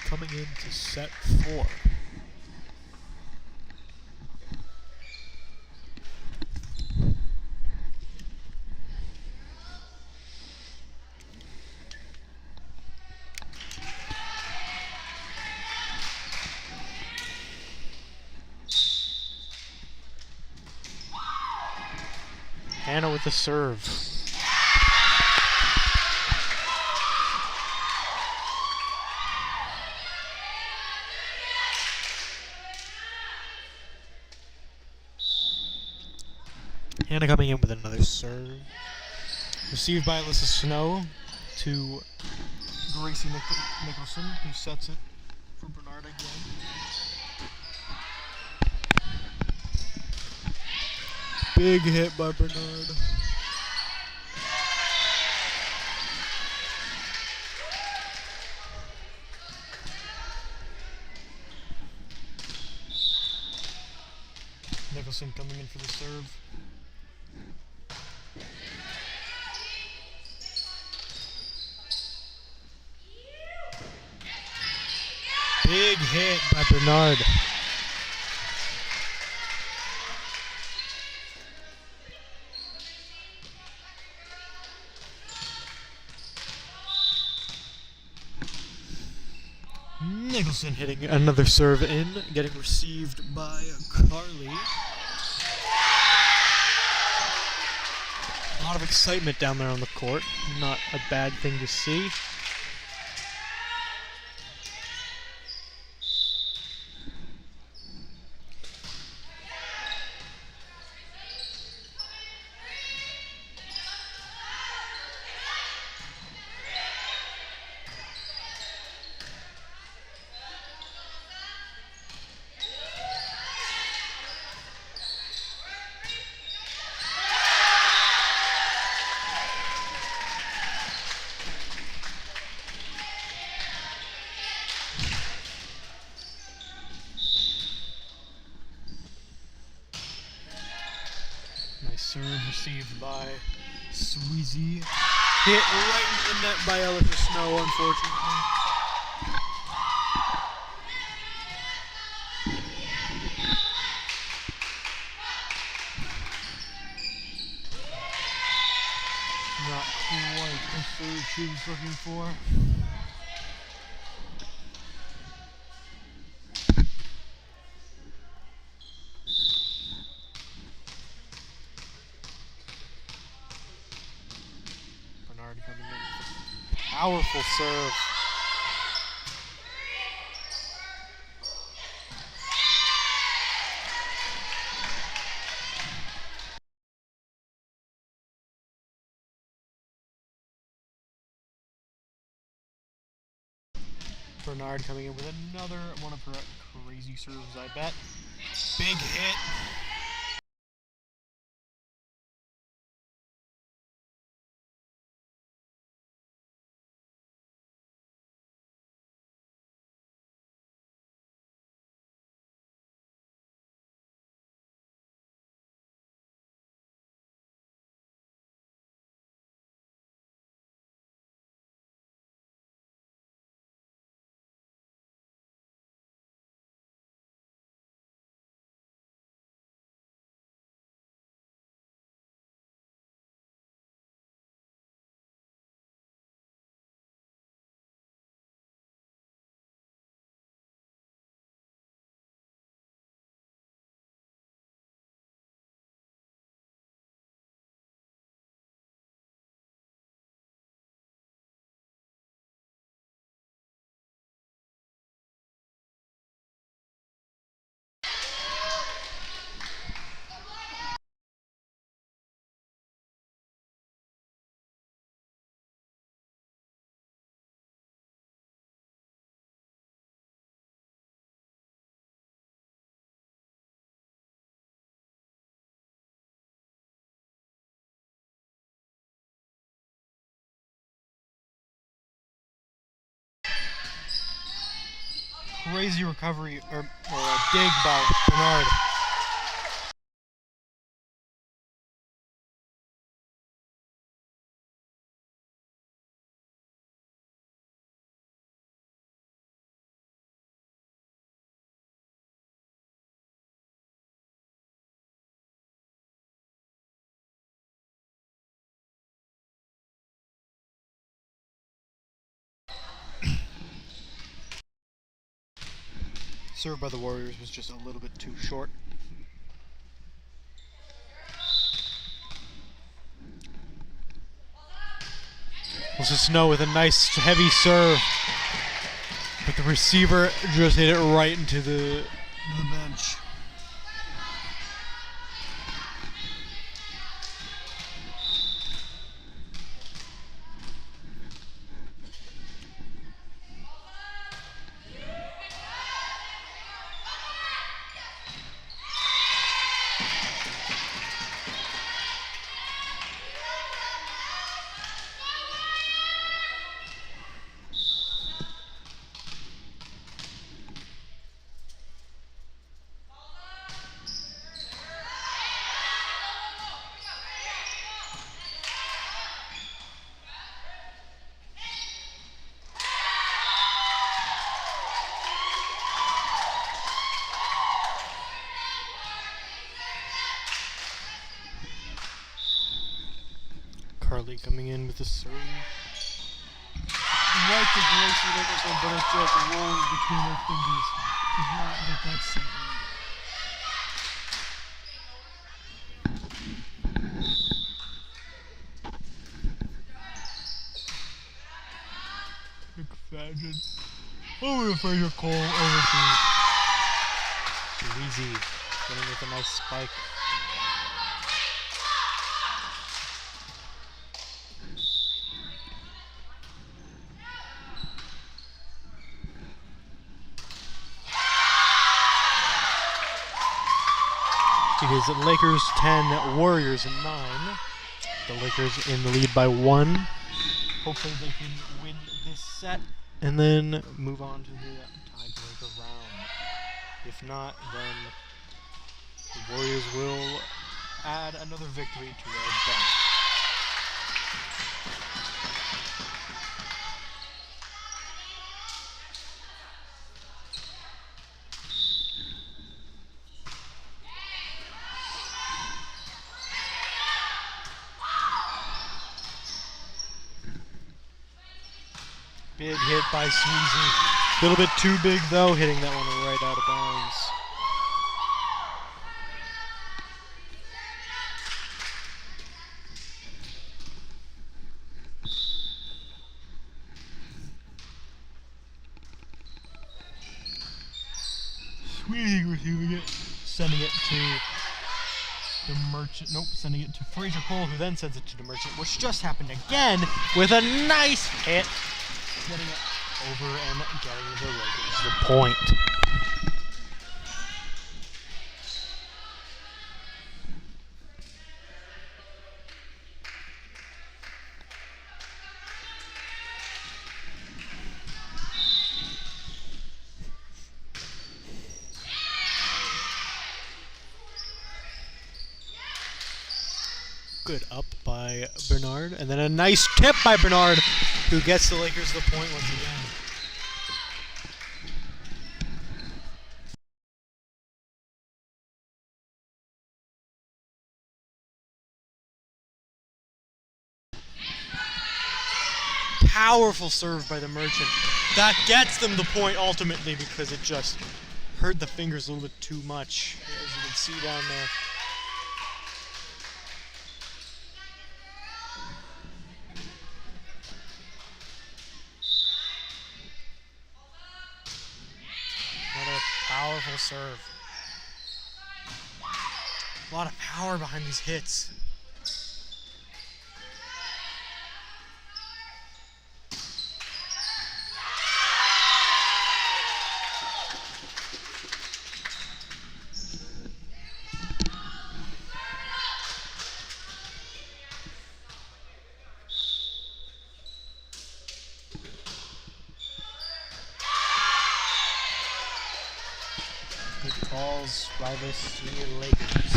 Coming into set 4. Hannah with the serve. Hannah coming in with another serve. Received by Alyssa Snow to Gracie Nicholson, who sets it for Bernard again. Big hit by Bernard. Nicholson coming in for the serve. Big hit by Bernard. Nicholson hitting another serve in, getting received by Carly. A lot of excitement down there on the court. Not a bad thing to see. Nice serve received by Sweezy. Hit right into the net by Eleanor Snow, unfortunately. Not quite the serve she was looking for. Bernard coming in. Powerful serve. Bernard coming in with another one of her crazy serves, I bet. Big hit. Crazy recovery, or a dig by Bernard. Serve by the Warriors was just a little bit too short. This is Snow with a nice heavy serve, but the receiver just hit it right into the bench. Carly coming in with a serve. right to Gracie Nicholson, but it just rolls between her fingers. Does not get that set right. McFadden. Over to Fraser Cole, over to Easy. Getting with a nice spike. It is Lakers 10, Warriors 9. The Lakers in the lead by 1. Hopefully they can win this set and then move on to the tiebreaker round. If not, then the Warriors will add another victory to their bench. Big hit by Sweezy. A little bit too big though, hitting that one right out of bounds. Sweezy receiving it, sending it to the Merchant. Nope, sending it to Fraser Cole, Who then sends it to the Merchant, which just happened again with a nice hit. getting it. Over and getting the Lakers the point. Good up by Bernard, and then a nice tip by Bernard, who gets the Lakers the point once again. Powerful serve by the Merchant. That gets them the point ultimately because it just hurt the fingers a little bit too much, as you can see down there. Another powerful serve. A lot of power behind these hits. Good calls by the senior Lakers.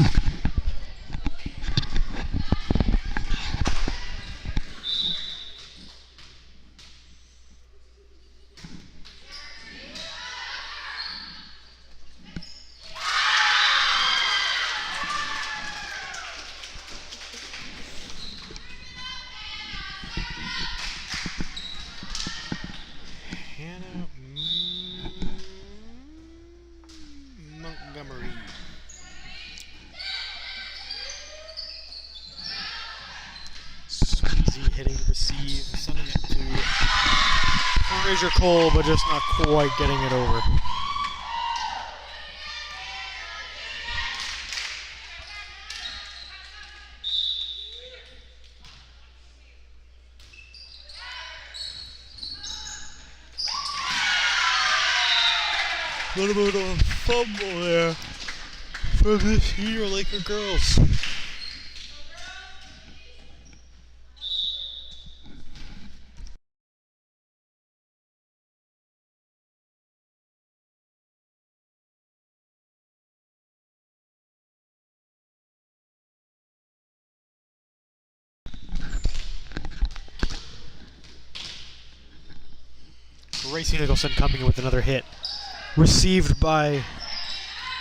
Hannah Montgomery. Squeezy hitting the receive, sending it to Fraser Cole, but just not quite getting it over. A little bit of a fumble there for the senior Laker girls. Gracie Nicholson coming in with another hit. Received by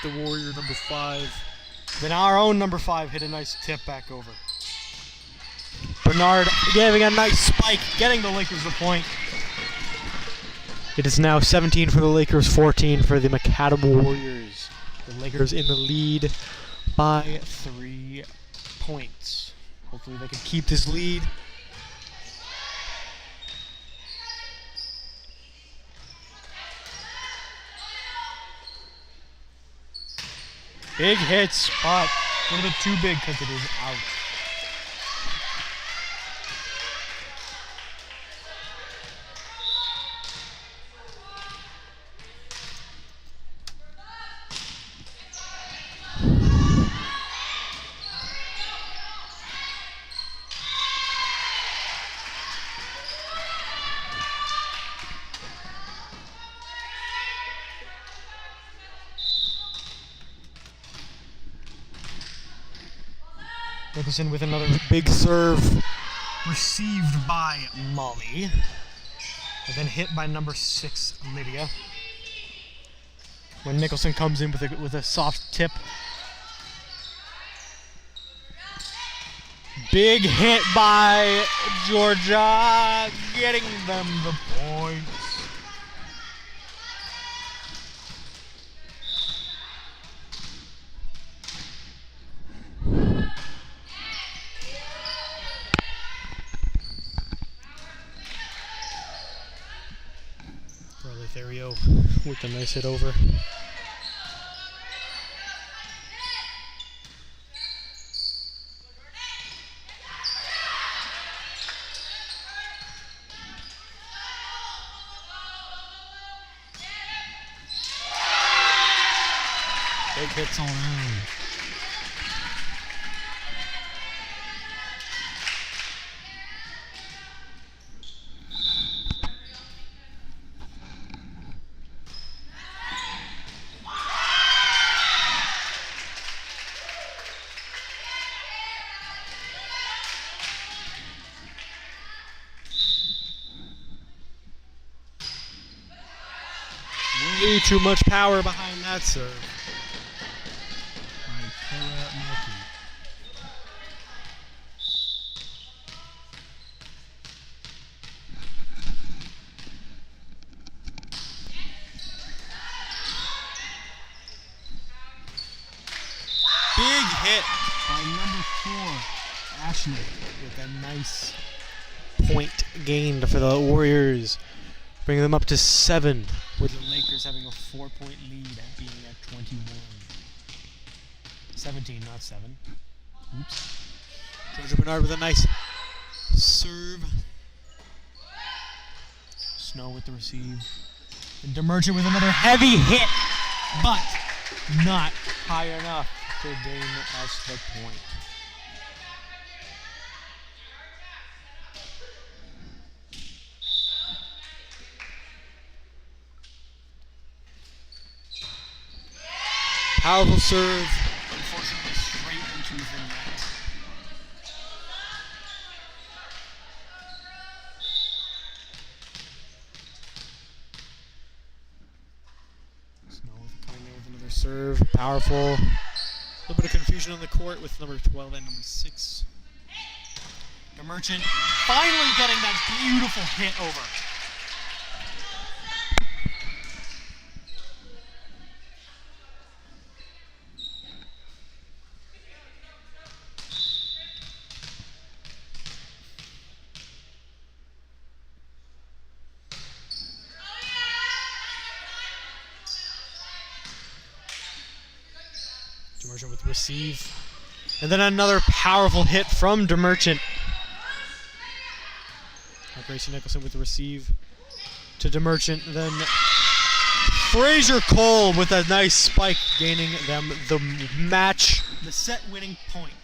the Warrior number 5. Then our own number 5 hit a nice tip back over. Bernard giving a nice spike, getting the Lakers the point. It is now 17 for the Lakers, 14 for the Macadam Warriors. The Lakers in the lead by 3 points. Hopefully they can keep this lead. Big hit spot. A little bit too big because it is out. Nicholson with another big serve received by Molly. And then hit by number 6, Lydia. When Nicholson comes in with a soft tip. Big hit by Georgia, getting them the points. Lothario with a nice hit over. Big hits all around. Way too much power behind that serve. By Kara Mackey. Big hit by number 4, Ashley, with a nice point gained for the Warriors, bringing them up to 7, with the Lakers having a 4-point lead at being at 21. 17, not 7. Oops. Georgia Bernard with a nice serve. Snow with the receive. And DeMerchant with another heavy hit, but not high enough to gain us the point. Powerful serve, unfortunately straight into the net. Snow coming in with another serve, powerful. A little bit of confusion on the court with number 12 and number 6. The Merchant finally getting that beautiful hit over. DeMerchant with receive. And then another powerful hit from DeMerchant. Gracie Nicholson with the receive to DeMerchant. Then Fraser Cole with a nice spike, gaining them the match, the set-winning point.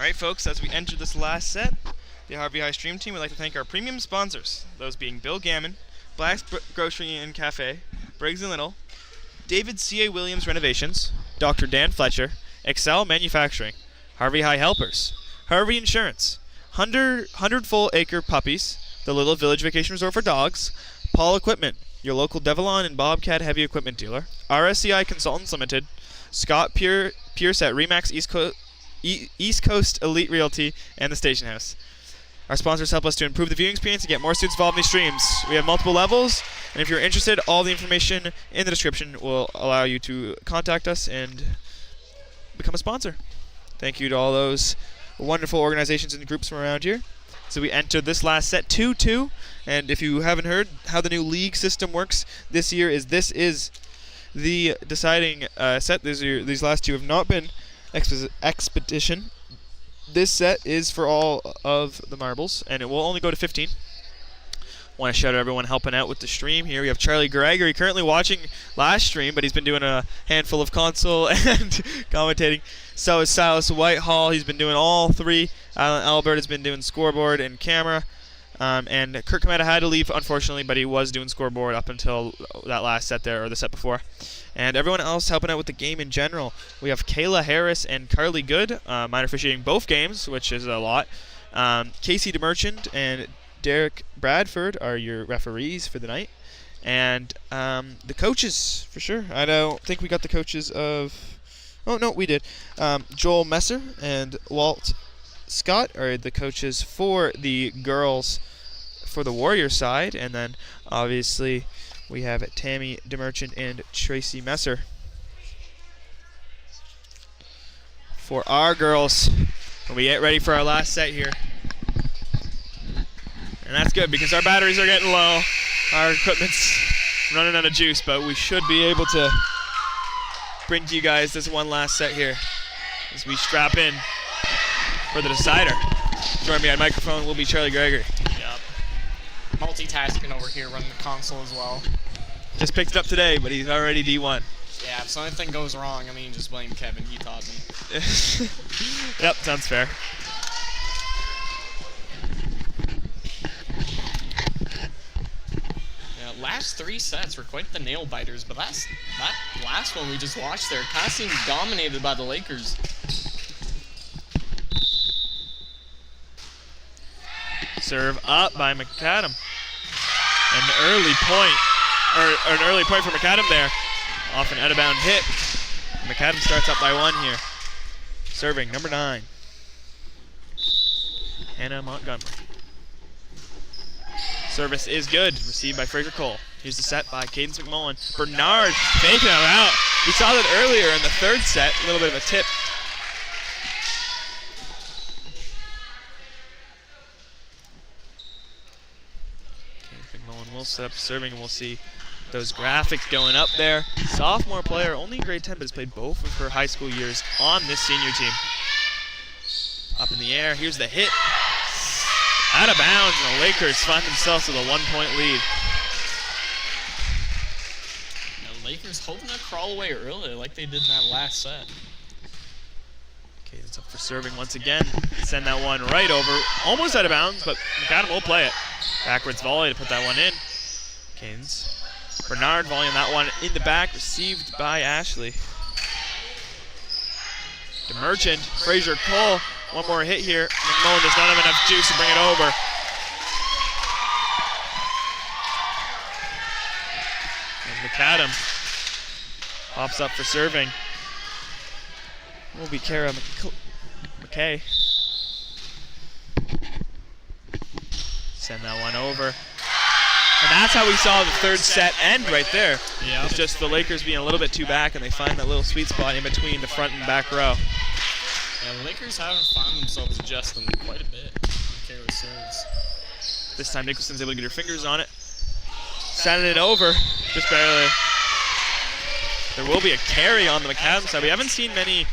Alright folks, as we enter this last set, the Harvey High Stream team would like to thank our premium sponsors, those being Bill Gammon, Black's Grocery and Café, Briggs and Little, David C.A. Williams Renovations, Dr. Dan Fletcher, Excel Manufacturing, Harvey High Helpers, Harvey Insurance, Hundredfold Acre Puppies, the Little Village Vacation Resort for Dogs, Paul Equipment, your local Devilon and Bobcat heavy equipment dealer, RSEI Consultants Ltd, Scott Pierce at Remax East Coast Elite Realty, and the Station House. Our sponsors help us to improve the viewing experience and get more students involved in these streams. We have multiple levels, and if you're interested, all the information in the description will allow you to contact us and become a sponsor. Thank you to all those wonderful organizations and groups from around here. So we enter this last set 2-2, and if you haven't heard how the new league system works this year, this is the deciding set. These last two have not been expedition. This set is for all of the marbles, and it will only go to 15. Want to shout out everyone helping out with the stream here. We have Charlie Gregory currently watching last stream, but he's been doing a handful of console and commentating. So is Silas Whitehall. He's been doing all three. Alan Albert has been doing scoreboard and camera. And Kurt Kamada had to leave, unfortunately, but he was doing scoreboard up until that last set there, or the set before. And everyone else helping out with the game in general. We have Kayla Harris and Carly Good, mine officiating both games, which is a lot. Casey DeMerchant and Derek Bradford are your referees for the night. And the coaches, for sure. I don't think we got the coaches of... Oh, no, we did. Joel Messer and Walt Scott are the coaches for the girls for the Warrior side. And then, obviously, we have Tammy DeMerchant and Tracy Messer for our girls when we get ready for our last set here. And that's good because our batteries are getting low. Our equipment's running out of juice, but we should be able to bring to you guys this one last set here as we strap in for the decider. Joining me on microphone will be Charlie Gregory. Yep. Multitasking over here, running the console as well. Just picked it up today, but he's already D1. Yeah, if anything goes wrong, I mean, just blame Kevin. He taught me. Yep, sounds fair. Yeah, last three sets were quite the nail biters, but that last one we just watched there kind of seemed dominated by the Lakers. Serve up by McAdam. An early point, or an early point for McAdam there. Off an out-of-bound hit. McAdam starts up by one here. Serving number 9. Hannah Montgomery. Service is good. Received by Fraser Cole. Here's the set by Cadence McMullen. Bernard faking him out. We saw that earlier in the third set. A little bit of a tip. Will set up serving, and we'll see those graphics going up there. Sophomore player, only in grade 10, but has played both of her high school years on this senior team. Up in the air, here's the hit. Out of bounds, and the Lakers find themselves with a 1-point lead. The Lakers hoping to crawl away early like they did in that last set. Okay, it's up for serving once again. Send that one right over. Almost out of bounds, but McAdam will play it. Backwards volley to put that one in. Canes. Bernard volleying that one in the back, received by Ashley. DeMerchant, Fraser Cole, one more hit here. McMullen does not have enough juice to bring it over. And McAdam pops up for serving. Will be Kara McKay. Send that one over. And that's how we saw the third set end right there. Yeah. It's just the Lakers being a little bit too back, and they find that little sweet spot in between the front and back row. Yeah, the Lakers have found themselves adjusting quite a bit on Kara's serves. This time Nicholson's able to get her fingers on it. Sending it over, just barely. There will be a carry on the McAdam side. We haven't seen many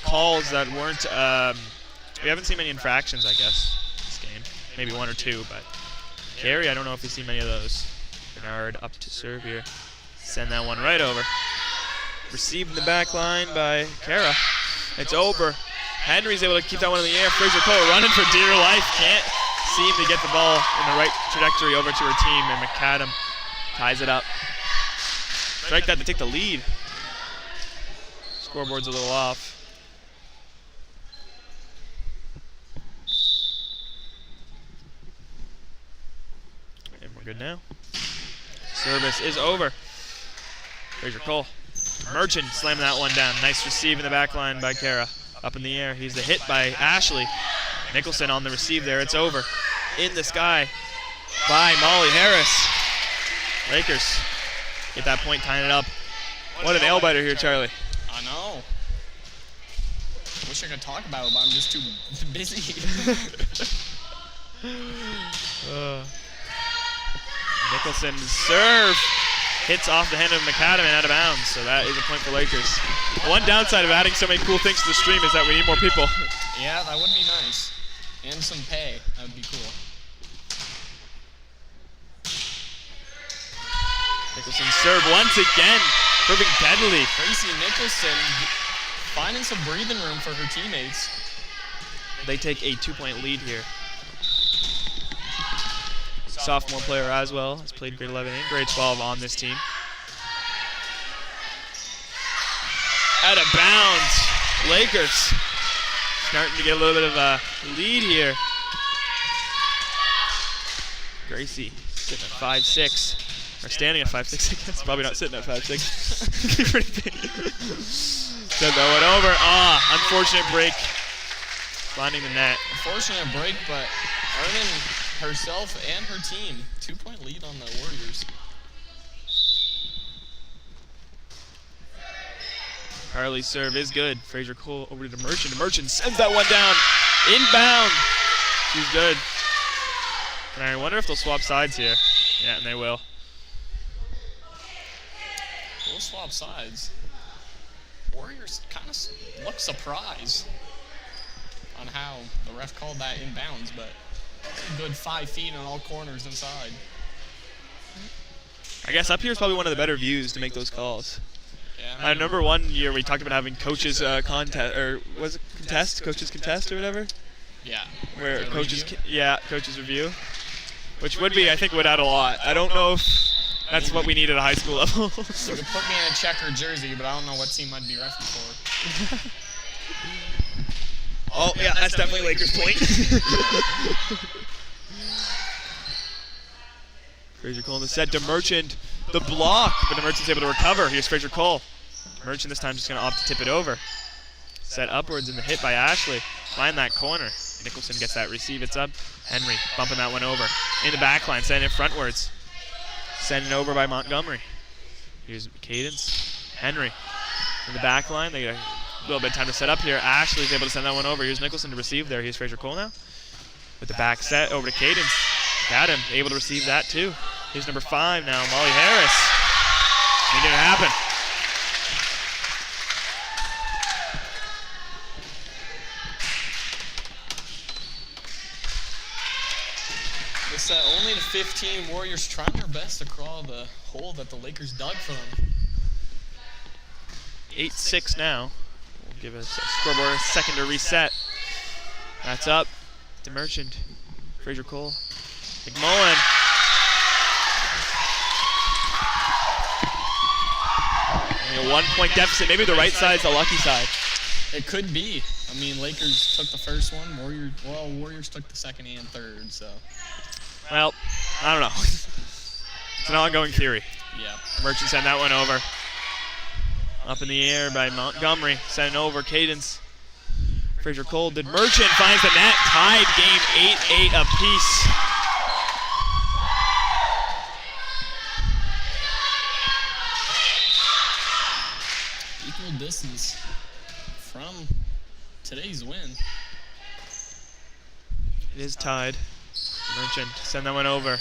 calls that weren't, we haven't seen many infractions, I guess, this game. Maybe one or two, but carry, I don't know if we've seen many of those. Bernard up to serve here. Send that one right over. Received in the back line by Kara. It's over. Henry's able to keep that one in the air. Fraser Cole running for dear life. Can't seem to get the ball in the right trajectory over to her team, and McAdam ties it up. Strike that to take the lead. Scoreboard's a little off. And we're good now. Service is over. Fraser Cole. Merchant slamming that one down. Nice receive in the back line by Kara. Up in the air. He's the hit by Ashley. Nicholson on the receive there. It's over. In the sky by Molly Harris. Lakers get that point, tying it up. What an nail biter here, Charlie. I know. Wish I could talk about it, but I'm just too busy. Nicholson's serve hits off the hand of McAdam and out of bounds, so that is a point for Lakers. One downside of adding so many cool things to the stream is that we need more people. Yeah, that would be nice. And some pay. That would be cool. Nicholson serve once again, proving deadly. Tracy Nicholson finding some breathing room for her teammates. They take a 2-point lead here. Sophomore player as well, has played grade 11 and grade 12 on this team. Out of bounds, Lakers starting to get a little bit of a lead here. Gracie sitting at 5'6", or standing at 5'6", I guess. Probably not sitting at 5'6". Pretty big. Send that one over. Unfortunate break. Finding the net. Unfortunate break, but earning herself and her team 2-point lead on the Warriors. Carly's serve is good. Fraser Cole over to Merchant. Merchant sends that one down. Inbound. She's good. And I wonder if they'll swap sides here. Yeah, and they will. We'll swap sides. Warriors kind of look surprised on how the ref called that inbounds, but it's a good 5 feet on all corners inside. I guess up here is probably one of the better views to make those calls. Yeah, I remember one year we talked about having coaches contest, or was it contest? Coaches contest or whatever? Yeah. Where The coaches, review? coaches review. Which would be, I think, would add a lot. I don't know if that's what we need at a high school level. You could put me in a checker jersey, but I don't know what team I'd be reffing for. Oh, yeah, that's definitely Lakers' point. Fraser Cole in the set to Merchant. The block, but the Merchant's able to recover. Here's Fraser Cole. Merchant this time just going to opt to tip it over. Set upwards in the hit by Ashley. Find that corner. Nicholson gets that receive. It's up. Henry bumping that one over. In the back line, sending it frontwards. Sending it over by Montgomery. Here's Cadence. Henry in the back line. They get a little bit of time to set up here. Ashley's able to send that one over. Here's Nicholson to receive there. Here's Fraser Cole now. With the back set over to Cadence. Got him. Able to receive that too. Here's number 5 now, Molly Harris. Making it happen. It's set only to 15. Warriors trying their best to crawl the hole that the Lakers dug for them. 8-6 now. We'll give a scoreboard a second to reset. That's up to Merchant. Fraser Cole. McMullen. Only a 1-point deficit. Maybe the right side's the lucky side. It could be. I mean, Lakers took the first one. Warriors took the second and third, so. Well, I don't know. It's an ongoing theory. Yeah. Merchant sent that one over. Up in the air by Montgomery. Sending over Cadence. Fraser Cole did. Merchant finds the net. Tied game 8-8 apiece. Equal distance from today's win. It is tied. Merchant send that one over.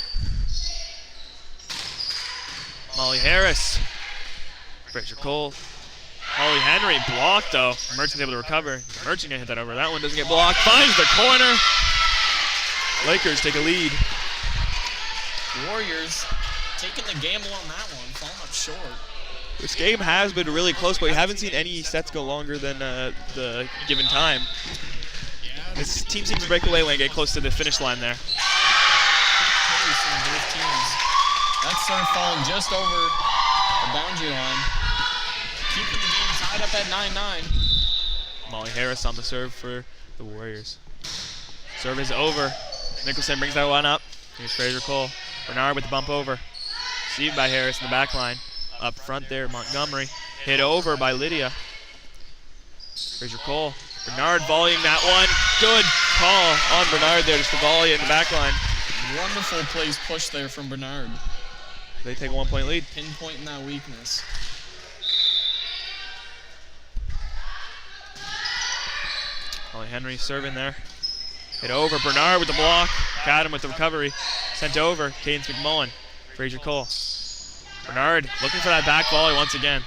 Molly Harris. Fraser Cole. Holly Henry blocked though. Merchant's able to recover. Merchant gonna hit that over. That one doesn't get blocked. Finds the corner. Lakers take a lead. Warriors taking the gamble on that one, falling up short. This game has been really close, but we haven't seen any sets go longer than the given time. This team seems to break away when they get close to the finish line there. Both teams. That serve falling just over the boundary line. Keeping the game tied up at 9-9. Molly Harris on the serve for the Warriors. Serve is over. Nicholson brings that one up. Here's Fraser Cole. Bernard with the bump over. Received by Harris in the back line. Up front there, Montgomery. Hit over by Lydia. Fraser Cole. Bernard volleying that one. Good call on Bernard there, just the volley in the back line. Wonderful plays push there from Bernard. They take a 1-point lead. Pinpointing that weakness. Holly Henry serving there. Hit over. Bernard with the block. Got him with the recovery. Sent over. Cadence McMullen. Fraser Cole. Bernard looking for that back volley once again.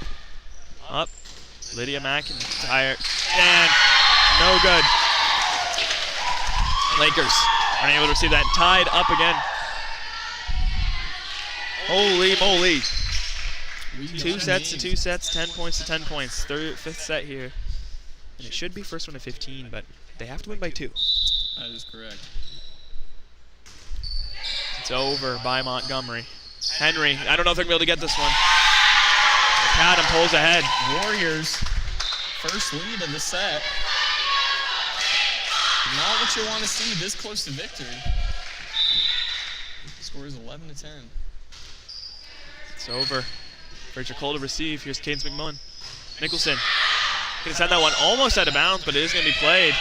Up. Lydia McIntyre. And no good. Lakers unable to receive that. Tied up again. Holy moly. 2 sets to 2 sets. 10 points to 10 points. Fifth set here. And it should be first one to 15, but they have to win by 2. That is correct. It's over by Montgomery. Henry, I don't know if they're going to be able to get this one. McAdam pulls ahead. Warriors, first lead of the set. Not what you want to see this close to victory. Score is 11-10. It's over. Fraser Cole to receive. Here's Cadence McMullen. Nicholson. Gonna send that one almost out of bounds, but it is going to be played.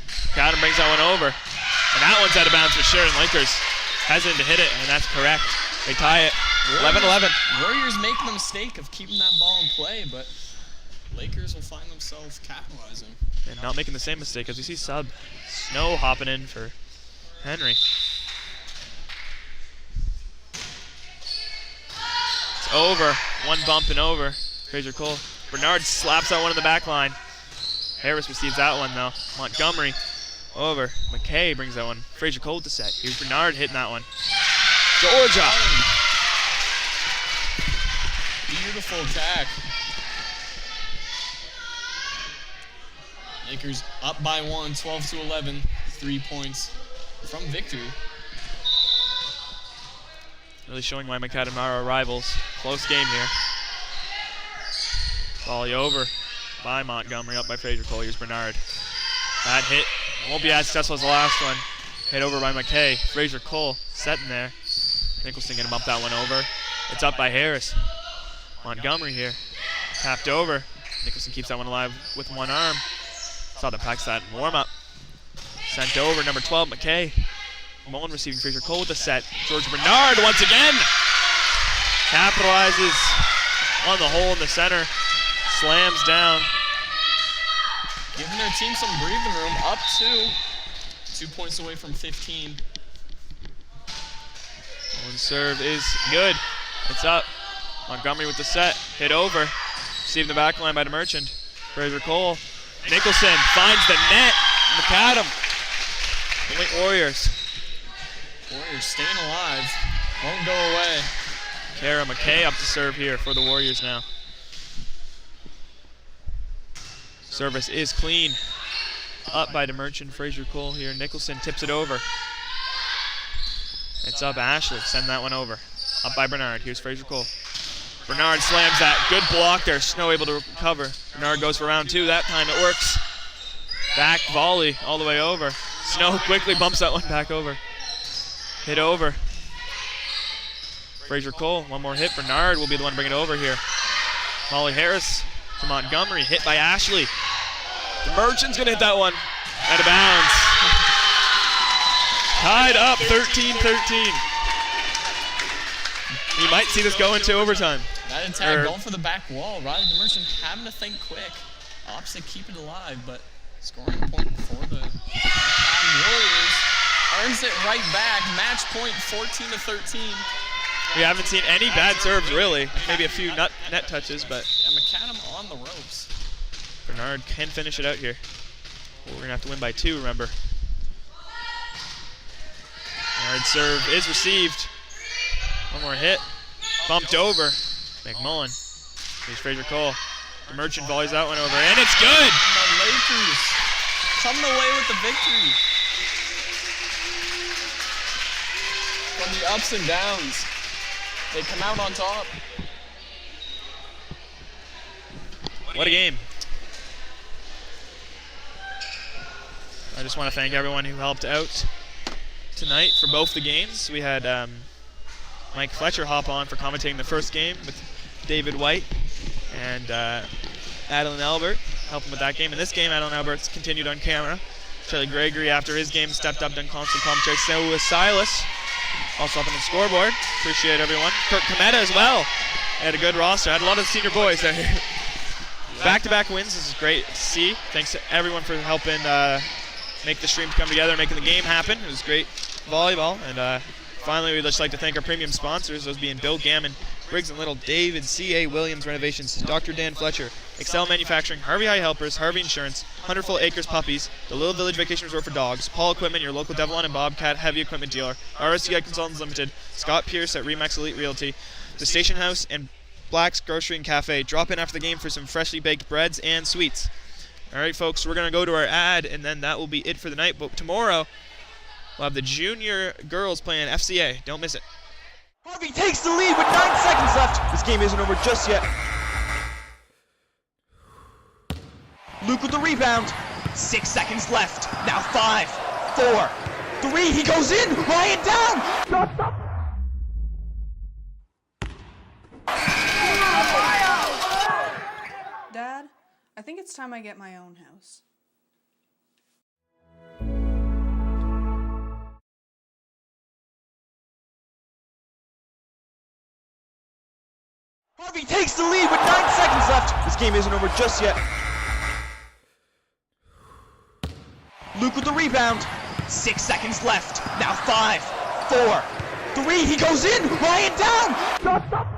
McAdam brings that one over. And that one's out of bounds for sure, and Lakers hesitant to hit it, and that's correct. They tie it. 11-11. Warriors making the mistake of keeping that ball in play, but Lakers will find themselves capitalizing. And not making the same mistake as we see sub Snow hopping in for Henry. It's over. One bump and over. Fraser Cole. Bernard slaps that one in the back line. Harris receives that one though. Montgomery over. McKay brings that one. Fraser Cole to set. Here's Bernard hitting that one. Georgia. Beautiful attack. Lakers up by 1, 12-11. 3 points from victory. Really showing why McAdam are our rivals. Close game here. Volley over by Montgomery, up by Fraser Cole. Here's Bernard. That hit won't be as successful as the last one. Hit over by McKay. Fraser Cole setting there. Nicholson gonna bump that one over. It's up by Harris. Montgomery here. Tapped over. Nicholson keeps that one alive with one arm. Saw them practice that in warm-up. Sent over, number 12, McKay. Mullen receiving Fraser Cole with the set. George Bernard once again capitalizes on the hole in the center. Slams down. Giving their team some breathing room. Up 2 points away from 15. Mullen's serve is good. It's up. Montgomery with the set. Hit over. Received the back line by the Merchant. Fraser Cole. Nicholson finds the net. McAdam. Point Warriors. Warriors staying alive. Won't go away. Kara McKay up to serve here for the Warriors now. Service is clean. Up by the Merchant. Fraser Cole here. Nicholson tips it over. It's up Ashley. Send that one over. Up by Bernard. Here's Fraser Cole. Bernard slams that. Good block there. Snow able to recover. Bernard goes for round 2. That time it works. Back volley all the way over. Snow quickly bumps that one back over. Hit over. Fraser Cole. One more hit. Bernard will be the one to bring it over here. Molly Harris to Montgomery. Hit by Ashley. The Merchant's going to hit that one. Out of bounds. Tied up 13-13. You might see this go into overtime. That attack going for the back wall. Riley the Merchant having to think quick. Opposite keep it alive, but scoring point for the Warriors. Earns it right back. Match point 14-13. We haven't seen any bad serves really. Maybe a few net touches, but yeah, McAdam on the ropes. Bernard can finish it out here. Well, we're gonna have to win by 2, remember. Bernard's serve is received. One more hit. Bumped over. McMullen. Here's Fraser Cole. The Merchant volleys that one over, and it's good! The Lakers coming away with the victory. From the ups and downs, they come out on top. What a game. I just want to thank everyone who helped out tonight for both the games. We had Mike Fletcher hop on for commentating the first game with David White and Adeline Albert helping with that game. In this game, Adeline Albert's continued on camera. Charlie Gregory, after his game, stepped up, done constant commentary. So was Silas, also up on the scoreboard. Appreciate everyone. Kurt Kometa as well. Had a good roster. Had a lot of senior boys there. Back-to-back wins. This is great to see. Thanks to everyone for helping make the stream come together, making the game happen. It was great volleyball. And finally, we'd just like to thank our premium sponsors, those being Bill Gammon, Briggs and Little, David C.A. Williams Renovations, Dr. Dan Fletcher, Excel Manufacturing, Harvey Helpers, Harvey Insurance, Hundredfold Acres Puppies, the Little Village Vacation Resort for Dogs, Paul Equipment, your local Devlin and Bobcat heavy equipment dealer, RSEI Consultants Ltd, Scott Pierce at Remax Elite Realty, the Station House, and Black's Grocery and Café. Drop in after the game for some freshly baked breads and sweets. All right, folks, we're going to go to our ad, and then that will be it for the night. But tomorrow, we'll have the junior girls playing FCA. Don't miss it. Harvey takes the lead with 9 seconds left. This game isn't over just yet. Luke with the rebound. 6 seconds left. Now 5, 4, 3. He goes in. Ryan down. Stop. Dad, I think it's time I get my own house. Harvey takes the lead with 9 seconds left. This game isn't over just yet. Luke with the rebound. 6 seconds left. Now 5, 4, 3. He goes in. Ryan down. Stop.